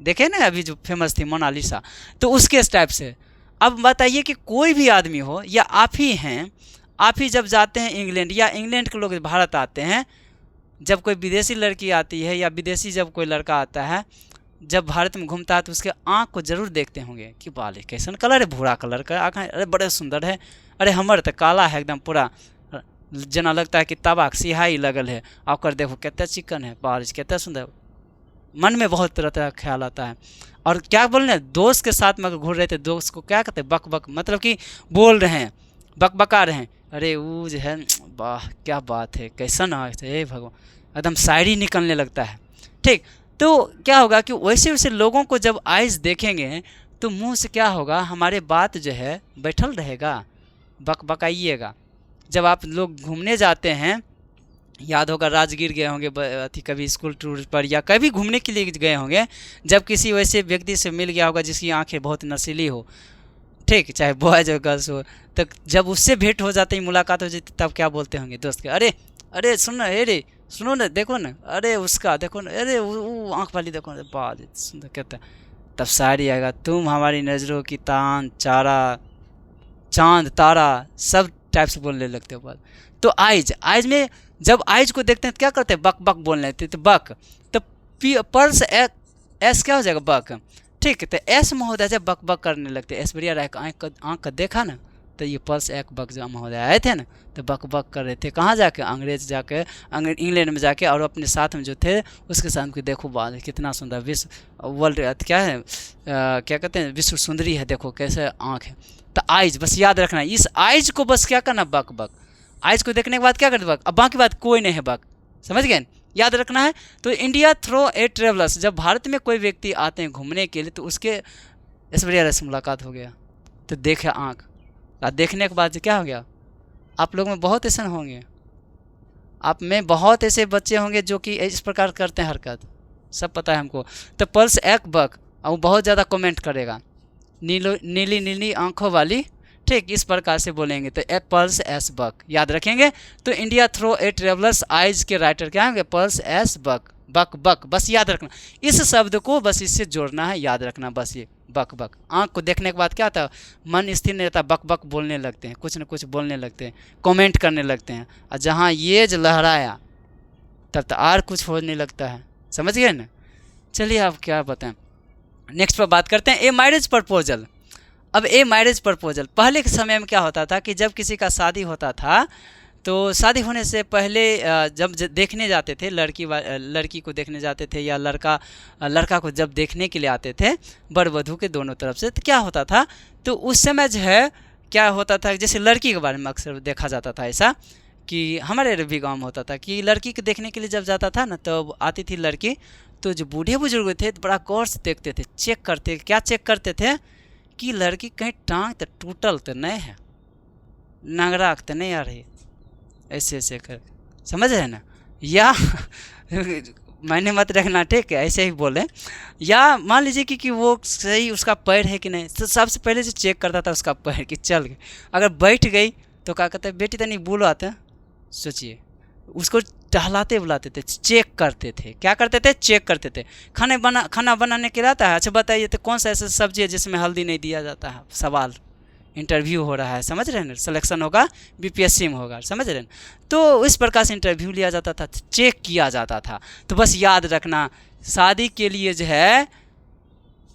देखे ना अभी जो फेमस थी मोनालिसा, तो उसके टाइप से। अब बताइए कि कोई भी आदमी हो या आप ही हैं, आप ही जब जाते हैं इंग्लैंड, या इंग्लैंड के लोग भारत आते हैं, जब कोई विदेशी लड़की आती है या विदेशी जब कोई लड़का आता है जब भारत में घूमता है तो उसके आँख को जरूर देखते होंगे कि बाल कैसन कलर है, भूरा कलर का आँख है, अरे बड़े सुंदर है, अरे हमर तो काला है एकदम पूरा, जना लगता है कि तबाक सिहाई लगल है, आकर देखो कितना चिकन है, बारिश कितना सुंदर। मन में बहुत तरह तरह का ख्याल आता है। और क्या बोल रहे हैं, दोस्त के साथ में घूर रहे थे, दोस्त को क्या कहते हैं, बक बक, मतलब कि बोल रहे हैं, बकबका रहे हैं, अरे वो जो है वाह क्या बात है, कैसा ना है भगवान, एकदम शायरी निकलने लगता है, ठीक। तो क्या होगा कि वैसे वैसे लोगों को जब आइज़ देखेंगे तो मुंह से क्या होगा, हमारे बात जो है बैठल रहेगा, बकबकाइएगा। जब आप लोग घूमने जाते हैं, याद होगा राजगीर गए होंगे अथी कभी स्कूल टूर पर, या कभी घूमने के लिए गए होंगे, जब किसी वैसे व्यक्ति से मिल गया होगा जिसकी आंखें बहुत नशीली हो, ठीक, चाहे बॉयज हो गर्ल्स हो, तो जब उससे भेंट हो जाती, मुलाकात हो जाती, तब क्या बोलते होंगे दोस्त के, अरे अरे सुनो अरे सुनो ना, देखो ना, अरे उसका देखो ना, अरे वो आँख वाली देखो ना, बात सुंदर कहता है। तब शायरी आएगा, तुम हमारी नज़रों की तान चारा, चांद तारा, सब टाइप से बोलने लगते हो बात। तो आइज, आइज में जब आइज को देखते हैं तो क्या करते हैं, बक बक बोलने लगते, तो बक, तो पर्स एस क्या हो जाएगा, बक, ठीक। तो एस महोदय जब बक बक करने लगते, ऐश्वर्या राय का आँख का देखा ना, तो ये पर्स एक बक जो महोदय आए थे ना, तो बक बक कर रहे थे, कहाँ जाके, अंग्रेज जाके, इंग्लैंड में जाके, और अपने साथ में जो थे उसके साथ में, देखो बात कितना सुंदर, विश्व वर्ल्ड क्या है, क्या कहते हैं, विश्व सुंदरी है, देखो कैसे आँख है। तो आइज बस याद रखना, इस आइज को बस क्या करना, बक बक, आइज को देखने के बाद क्या करते बक, अब बाकी बात कोई नहीं है बक, समझ गए, याद रखना है। तो इंडिया थ्रो ए ट्रेवलर्स, जब भारत में कोई व्यक्ति आते हैं घूमने के लिए तो उसके ऐश्वर्या राय से मुलाकात हो गया, तो देखे आँख, और देखने के बाद क्या हो गया, आप लोग में बहुत ऐसे होंगे, आप में बहुत ऐसे बच्चे होंगे जो कि इस प्रकार करते हैं हरकत, सब पता है हमको। तो पर्ल्स एक बक, और वो बहुत ज़्यादा कमेंट करेगा, नीली नीली आंखों वाली, ठीक, इस प्रकार से बोलेंगे, तो पर्ल्स एस बक याद रखेंगे। तो इंडिया थ्रो ए ट्रेवलर्स आइज के राइटर क्या होंगे, पर्ल्स एस बक, बक बक, बस याद रखना, इस शब्द को बस इससे जोड़ना है, याद रखना बस ये बक बक। आँख को देखने के बाद क्या होता है, मन स्थिर नहीं रहता, बक बक बोलने लगते हैं, कुछ न कुछ बोलने लगते हैं, कमेंट करने लगते हैं, और जहाँ ये जो लहराया तब तो और कुछ होने लगता है, समझ गए ना। चलिए आप क्या बताएं, नेक्स्ट पर बात करते हैं, ए मैरिज प्रपोजल। अब ए मैरिज प्रपोजल, पहले के समय में क्या होता था कि जब किसी का शादी होता था तो शादी होने से पहले जब देखने जाते थे, लड़की को देखने जाते थे, या लड़का को जब देखने के लिए आते थे वर वधू के दोनों तरफ से, तो क्या होता था, तो उस समय जो है क्या होता था, जैसे लड़की के बारे में अक्सर देखा जाता था ऐसा, कि हमारे भी गाँव में होता था कि लड़की को देखने के लिए जब जाता था ना, तो आती थी लड़की, तो जो बूढ़े बुजुर्ग थे तो बड़ा गौर से देखते थे, चेक करते, क्या चेक करते थे कि लड़की कहीं टांग तो टूटल तो नहीं है, नगराक तो नहीं आ रही, ऐसे ऐसे कर, समझ रहे ना, या मैंने मत रखना, ठीक है, ऐसे ही बोले। या मान लीजिए कि वो सही उसका पैर है कि नहीं, तो सबसे पहले जो चेक करता था उसका पैर कि चल गए, अगर बैठ गई तो क्या कहते हैं, बेटी तो नहीं बोलो आते, सोचिए, उसको टहलाते बुलाते थे, चेक करते थे, क्या करते थे, चेक करते थे। खाना बनाने के लिए आता है, अच्छा बताइए तो कौन सा ऐसा सब्जी है जिसमें हल्दी नहीं दिया जाता है, सवाल, इंटरव्यू हो रहा है, समझ रहे हैं ना, सिलेक्शन होगा बीपीएससी में होगा, समझ रहे हैं, तो इस प्रकार से इंटरव्यू लिया जाता था, चेक किया जाता था। तो बस याद रखना, शादी के लिए जो है,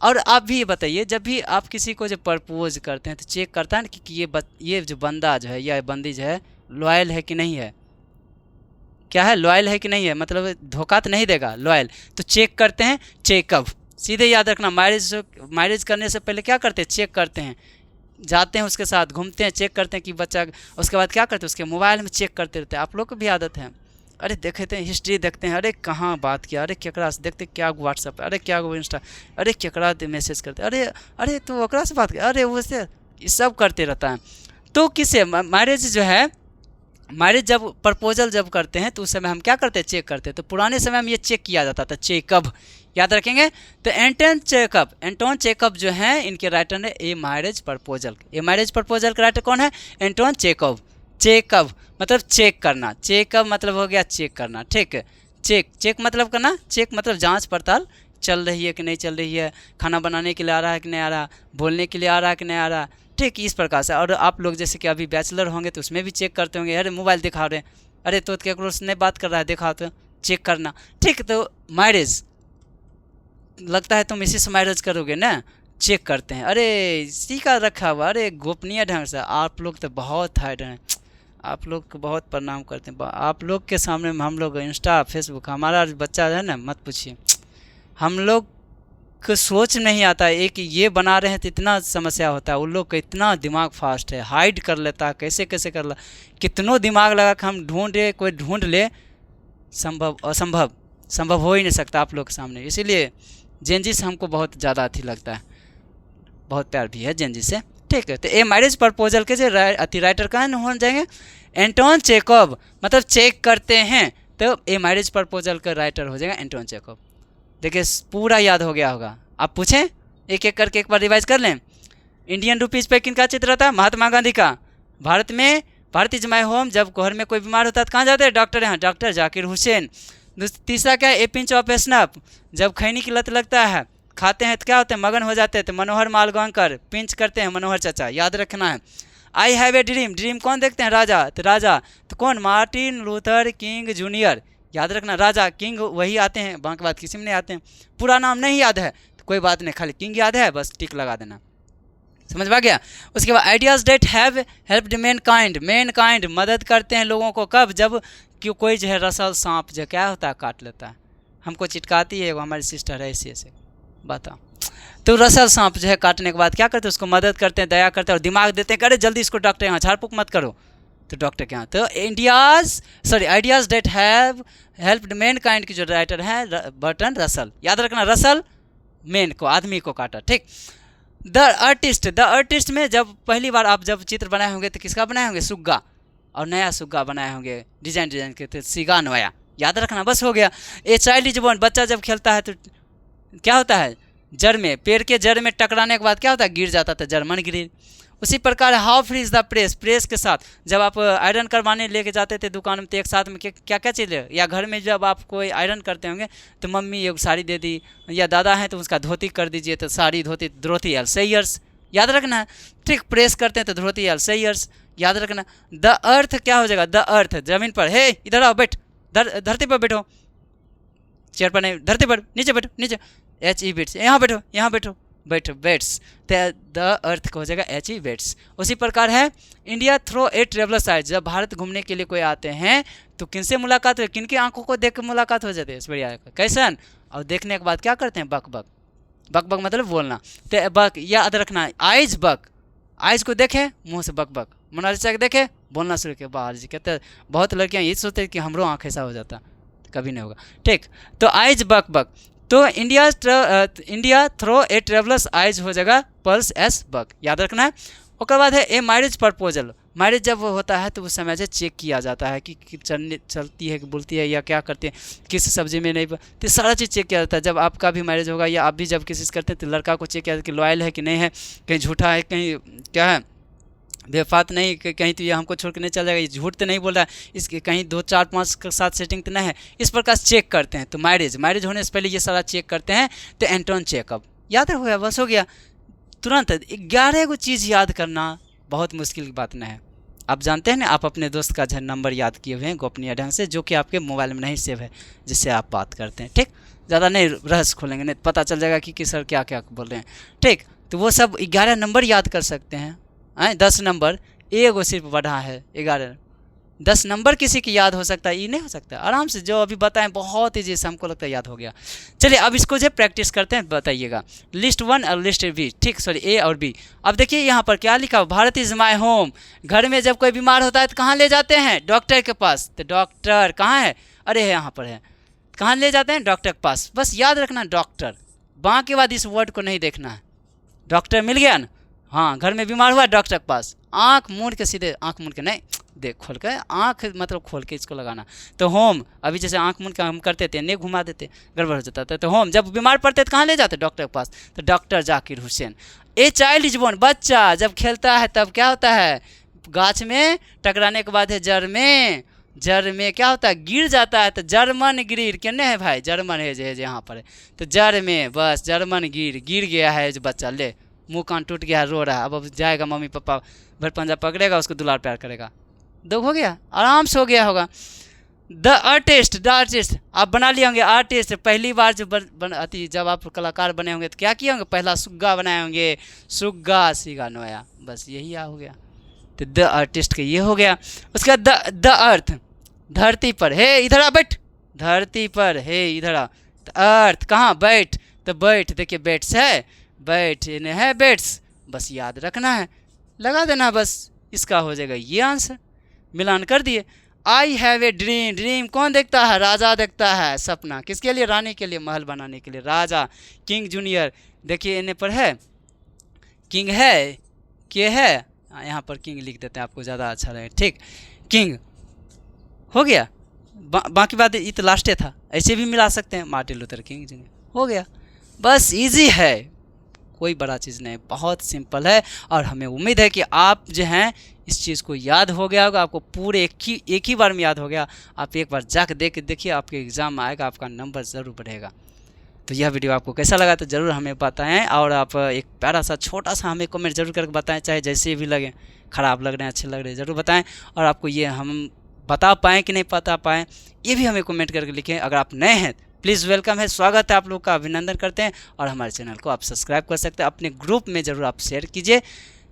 और आप भी ये बताइए, जब भी आप किसी को जब प्रपोज करते हैं तो चेक करता है ना कि ये जो बंदा जो है या बंदी जो है लॉयल है कि नहीं है, क्या है, लॉयल है कि नहीं है, मतलब धोखा तो नहीं देगा, लॉयल। तो चेक करते हैं, चेक कब, सीधे याद रखना। मैरिज करने से पहले क्या करते हैं, चेक करते हैं, जाते हैं उसके साथ, घूमते हैं, चेक करते हैं कि बच्चा, उसके बाद क्या करते हैं, उसके मोबाइल में चेक करते रहते हैं। आप लोग को भी आदत है, अरे देखते हैं हिस्ट्री, देखते हैं, अरे कहाँ बात किया, अरे केकरा से, देखते क्या व्हाट्सअप, अरे क्या इंस्टा, अरे केकरा मैसेज करते, अरे अरे तो ओकरा से बात किया, अरे उससे, ये सब करते रहता है। तो किसे मैरिज जो है, मैरिज जब प्रपोजल जब करते हैं तो उस समय हम क्या करते हैं, चेक करते हैं। तो पुराने समय में ये चेक किया जाता था, चेकअप, याद रखेंगे। तो एंटोन चेकअप जो है, इनके राइटर ने a marriage proposal, a marriage proposal का राइटर कौन है, एंटोन चेकअप। चेकअप मतलब चेक करना, चेकअप मतलब हो गया चेक करना, ठीक है। चेक मतलब करना, चेक मतलब जांच पड़ताल, चल रही है कि नहीं चल रही है, खाना बनाने के लिए आ रहा है कि नहीं आ रहा, बोलने के लिए आ रहा है कि नहीं आ रहा, ठीक, इस प्रकार से। और आप लोग जैसे कि अभी बैचलर होंगे तो उसमें भी चेक करते होंगे, अरे मोबाइल दिखा रहे हैं, अरे तो केकरो से नहीं बात कर रहा है, दिखा तो चेक करना, ठीक। तो मैरिज, लगता है तुम इसी से मैरिज करोगे ना, चेक करते हैं, अरे इसी का रखा हुआ, अरे गोपनीय ढंग से। आप लोग तो बहुत हाइड हैं, आप लोग को बहुत प्रणाम करते हैं, आप लोग के सामने में हम लोग इंस्टा फेसबुक, हमारा बच्चा है ना, मत पूछिए, हम लोग को सोच नहीं आता है कि ये बना रहे हैं तो इतना समस्या होता है। उन लोग का इतना दिमाग फास्ट है, हाइड कर लेता है, कैसे कैसे कर ला, कितनों दिमाग लगा कि हम ढूंढे, कोई ढूंढ ले, असंभव, संभव हो ही नहीं सकता आप लोग के सामने। इसीलिए जेनजी से हमको बहुत ज़्यादा अच्छी लगता है, बहुत प्यार भी है जेनजी से, ठीक है। तो ए मैरिज प्रपोजल के जो राइटर कहाँ हो जाएंगे, एंटोन चेकअप, मतलब चेक करते हैं, तो ए मैरिज प्रपोजल का राइटर हो जाएगा एंटोन चेकअप। देखिए पूरा याद हो गया होगा, आप पूछें एक एक करके, एक बार रिवाइज कर लें। इंडियन रुपीज़ पे किनका चित्र था, महात्मा गांधी का। भारत में, भारत इज माई होम, जब घर में कोई बीमार होता है तो कहाँ जाते हैं, डॉक्टर यहाँ, डॉक्टर जाकिर हुसैन। तीसरा क्या है, ए पिंच ऑफ स्नफ, जब खैनी की लत लगता है, खाते हैं तो क्या होते हैं, मगन हो जाते हैं, तो मनोहर मालगांकर पिंच करते हैं, मनोहर चाचा, याद रखना है। I have a dream, dream कौन देखते हैं, राजा, तो राजा तो कौन, मार्टिन लूथर किंग जूनियर, याद रखना। राजा किंग वही आते हैं, बाकी बात किसी में नहीं आते हैं। पूरा नाम नहीं याद है तो कोई बात नहीं, खाली किंग याद है, बस टिक लगा देना, समझ में आ गया। उसके बाद ideas that have helped mankind मदद करते हैं लोगों को, कब, जब कि कोई जो है रसल सांप जो क्या होता है, काट लेता है, हमको चिटकाती है, वो हमारी सिस्टर है, ऐसे ऐसे बताओ। तो रसल सांप जो है काटने के बाद क्या करते हैं, उसको मदद करते हैं, दया करते हैं और दिमाग देते हैं, अरे जल्दी इसको डॉक्टर यहाँ झाड़ फूक मत करो, तो डॉक्टर के यहाँ। तो ideas that have helped mankind की जो राइटर हैं बर्टन रसल, याद रखना, रसल मैन को, आदमी को काटा, ठीक। द आर्टिस्ट में जब पहली बार आप जब चित्र बनाए होंगे तो किसका बनाए होंगे, सुग्गा, और नया सुग्गा बनाए होंगे डिजाइन के, तो सिगा नया, याद रखना, बस हो गया। ए चाइल्ड इज बोर्न, बच्चा जब खेलता है तो क्या होता है, जड़ में, पेड़ के जड़ में टकराने के बाद क्या होता है, गिर जाता था, जड़ मन गिरी। उसी प्रकार how free is the press के साथ, जब आप आयरन करवाने लेके जाते थे दुकान में तो एक साथ में क्या क्या चीज़ें, या घर में जब आप कोई आयरन करते होंगे तो मम्मी एक साड़ी दे दी, या दादा हैं तो उसका धोती कर दीजिए, तो साड़ी धोती धोती एल सैयर्स, याद रखना है, ठीक। प्रेस करते हैं तो धोती एल सैयर्स, याद रखना। द अर्थ क्या हो जाएगा, द अर्थ, जमीन पर, हे इधर आओ, बैठ, धरती पर बैठो, चेयर पर नहीं, धरती पर, नीचे बैठो, नीचे, एच ई बेट्स, यहाँ बैठो, यहाँ बैठो, बेट्स, द अर्थ का हो जाएगा एच ई बेट्स। उसी प्रकार है इंडिया थ्रो ए ट्रेवलर्स आइज, जब भारत घूमने के लिए कोई आते हैं तो किनसे मुलाकात हो, किनकी आंखों को देख कर मुलाकात हो जाती है, बढ़िया, कैसन, और देखने के बाद क्या करते हैं, बक बक, बक बक मतलब बोलना, तो बक याद रखना, आइज बक, आइज को देखे मुँह से बक बक, मोनालिसा को देखे बोलना शुरू किया, बाहर जी कहते बहुत लड़कियाँ ये सोचते हैं कि हमरो आँख ऐसा हो जाता, कभी नहीं होगा, ठीक। तो आइज बक बक, तो इंडिया थ्रो ए ट्रेवलर्स आइज हो जाएगा पल्स एस बक, याद रखना है। उसके बाद है ए मैरिज प्रपोजल, मैरिज जब होता है तो उस समय से चेक किया जाता है कि चलती है कि बोलती है या क्या करती है, किस सब्जी में नहीं, तो सारा चीज़ चेक किया जाता है। जब आपका भी मैरिज होगा या आप भी जब किसी से करते हैं तो लड़का को चेक किया जाता है कि लॉयल है कि नहीं है, कहीं झूठा है, कहीं क्या है बेफात नहीं, कहीं तो ये हमको छोड़ के नहीं चल जाएगा, ये झूठ तो नहीं बोल रहा है, इसके कहीं 2 4 5 के साथ सेटिंग तो नहीं है, इस प्रकार चेक करते हैं। तो मैरिज होने से पहले ये सारा चेक करते हैं, तो एंटोन चेकअप, याद हो गया, बस हो गया तुरंत। 11 को चीज़ याद करना बहुत मुश्किल की बात नहीं है। आप जानते हैं ना, आप अपने दोस्त का नंबर याद किए हुए हैं गोपनीय ढंग से, जो कि आपके मोबाइल में नहीं सेव है, जिससे आप बात करते हैं, ठीक। ज़्यादा नहीं रहस्य खोलेंगे, नहीं पता चल जाएगा कि सर क्या क्या बोल रहे हैं, ठीक। तो वो सब 11 नंबर याद कर सकते हैं, 10 नंबर, एगो सिर्फ बढ़ा है 11, 10 नंबर किसी की याद हो सकता है, ये नहीं हो सकता। आराम से जो अभी बताएं बहुत ईजी से, हमको लगता है याद हो गया। चलिए अब इसको जो प्रैक्टिस करते हैं, बताइएगा लिस्ट 1 और लिस्ट बी, ठीक, सॉरी ए और बी। अब देखिए यहाँ पर क्या लिखा हो, भारत इज़ माई होम। घर में जब कोई बीमार होता है तो कहाँ ले जाते हैं, डॉक्टर के पास। तो डॉक्टर कहाँ है, अरे यहाँ पर है, कहाँ ले जाते हैं, डॉक्टर के पास। बस याद रखना डॉक्टर, बाकी के बाद इस वर्ड को नहीं देखना है। डॉक्टर मिल गया ना, हाँ, घर में बीमार हुआ डॉक्टर के पास, आँख मूंद के, सीधे आँख मूंद के नहीं, देख खोल के, आँख मतलब खोल के इसको लगाना। तो होम, अभी जैसे आँख मूंद के हम करते थे, नहीं घुमा देते, गड़बड़ हो जाता था। तो होम, जब बीमार पड़ते तो कहाँ ले जाते, डॉक्टर के पास। तो doctor Zakir Hussain. A child is born, बच्चा जब खेलता है तब क्या होता है, गाछ में टकराने के बाद है जड़ में, जड़ में क्या होता है, गिर जाता है। तो जर्मन गिर केने है भाई, जर्मन है जो यहाँ पर है। तो जड़ में, बस जर्मन गिर गया है जो बच्चा, ले मुंह कान टूट गया है, रो रहा है। अब जाएगा मम्मी पापा भर पंजा पकड़ेगा, उसको दुलार प्यार करेगा, दो हो गया, आराम से हो गया होगा। द आर्टिस्ट, द आर्टिस्ट आप बना लिए होंगे। आर्टिस्ट पहली बार जब आप कलाकार बने होंगे तो क्या किए होंगे, पहला सुग्गा बनाए होंगे, सुग्गा सीगा नोया, बस यही हो गया। तो द आर्टिस्ट का ये हो गया। उसका द अर्थ, धरती पर, हे इधर आ बैठ, धरती पर, हे इधर आ। तो अर्थ कहाँ, बैठ, तो बैठ, देखिए बैट्स है, बैठ है बैट्स, बस याद रखना है, लगा देना, बस इसका हो जाएगा ये आंसर। मिलान कर दिए। I have a dream, dream कौन देखता है, राजा देखता है सपना, किसके लिए, रानी के लिए, महल बनाने के लिए, राजा। किंग जूनियर, देखिए इन्हें पर है, किंग है, के है, यहाँ पर किंग लिख देते हैं, आपको ज़्यादा अच्छा लगे, ठीक, किंग हो गया। बाकी बात ये तो लास्टे था, ऐसे भी मिला सकते हैं, मार्टिन लूथर किंग जूनियर, हो गया। बस इजी है, कोई बड़ा चीज़ नहीं, बहुत सिंपल है। और हमें उम्मीद है कि आप जो हैं इस चीज़ को याद हो गया होगा, आपको पूरे एक ही बार में याद हो गया। आप एक बार जाकर देखिए, आपके एग्ज़ाम में आएगा, आपका नंबर ज़रूर बढ़ेगा। तो यह वीडियो आपको कैसा लगा तो ज़रूर हमें बताएं, और आप एक प्यारा सा छोटा सा हमें कमेंट जरूर करके बताएं, चाहे जैसे भी लगे, ख़राब लग रहे हैं अच्छे लग रहे हैं ज़रूर बताएं। और आपको ये हम बता पाएँ कि नहीं बता पाएँ, ये भी हमें कमेंट करके लिखें। अगर आप नए हैं प्लीज़ वेलकम है, स्वागत है आप लोग का, अभिनंदन करते हैं। और हमारे चैनल को आप सब्सक्राइब कर सकते हैं, अपने ग्रुप में ज़रूर आप शेयर कीजिए।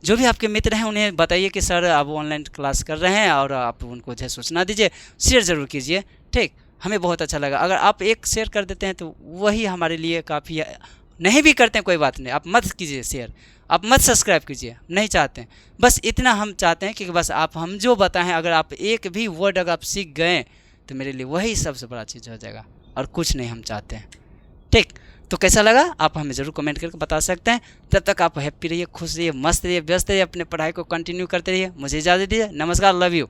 जो भी आपके मित्र हैं उन्हें बताइए कि सर आप ऑनलाइन क्लास कर रहे हैं, और आप उनको जो सूचना दीजिए, शेयर ज़रूर कीजिए, ठीक, हमें बहुत अच्छा लगा। अगर आप एक शेयर कर देते हैं तो वही हमारे लिए काफ़ी है। नहीं भी करते हैं कोई बात नहीं, आप मत कीजिए शेयर, आप मत सब्सक्राइब कीजिए, नहीं चाहते हैं, बस इतना हम चाहते हैं कि बस आप हम जो बताएं, अगर आप एक भी वर्ड अगर आप सीख गए तो मेरे लिए वही सबसे बड़ा चीज़ हो जाएगा, और कुछ नहीं हम चाहते हैं, ठीक। तो कैसा लगा आप हमें ज़रूर कमेंट करके बता सकते हैं। तब तक आप हैप्पी रहिए, खुश रहिए, मस्त रहिए, व्यस्त रहिए, अपने पढ़ाई को कंटिन्यू करते रहिए। मुझे इजाज़त दीजिए, नमस्कार, लव यू।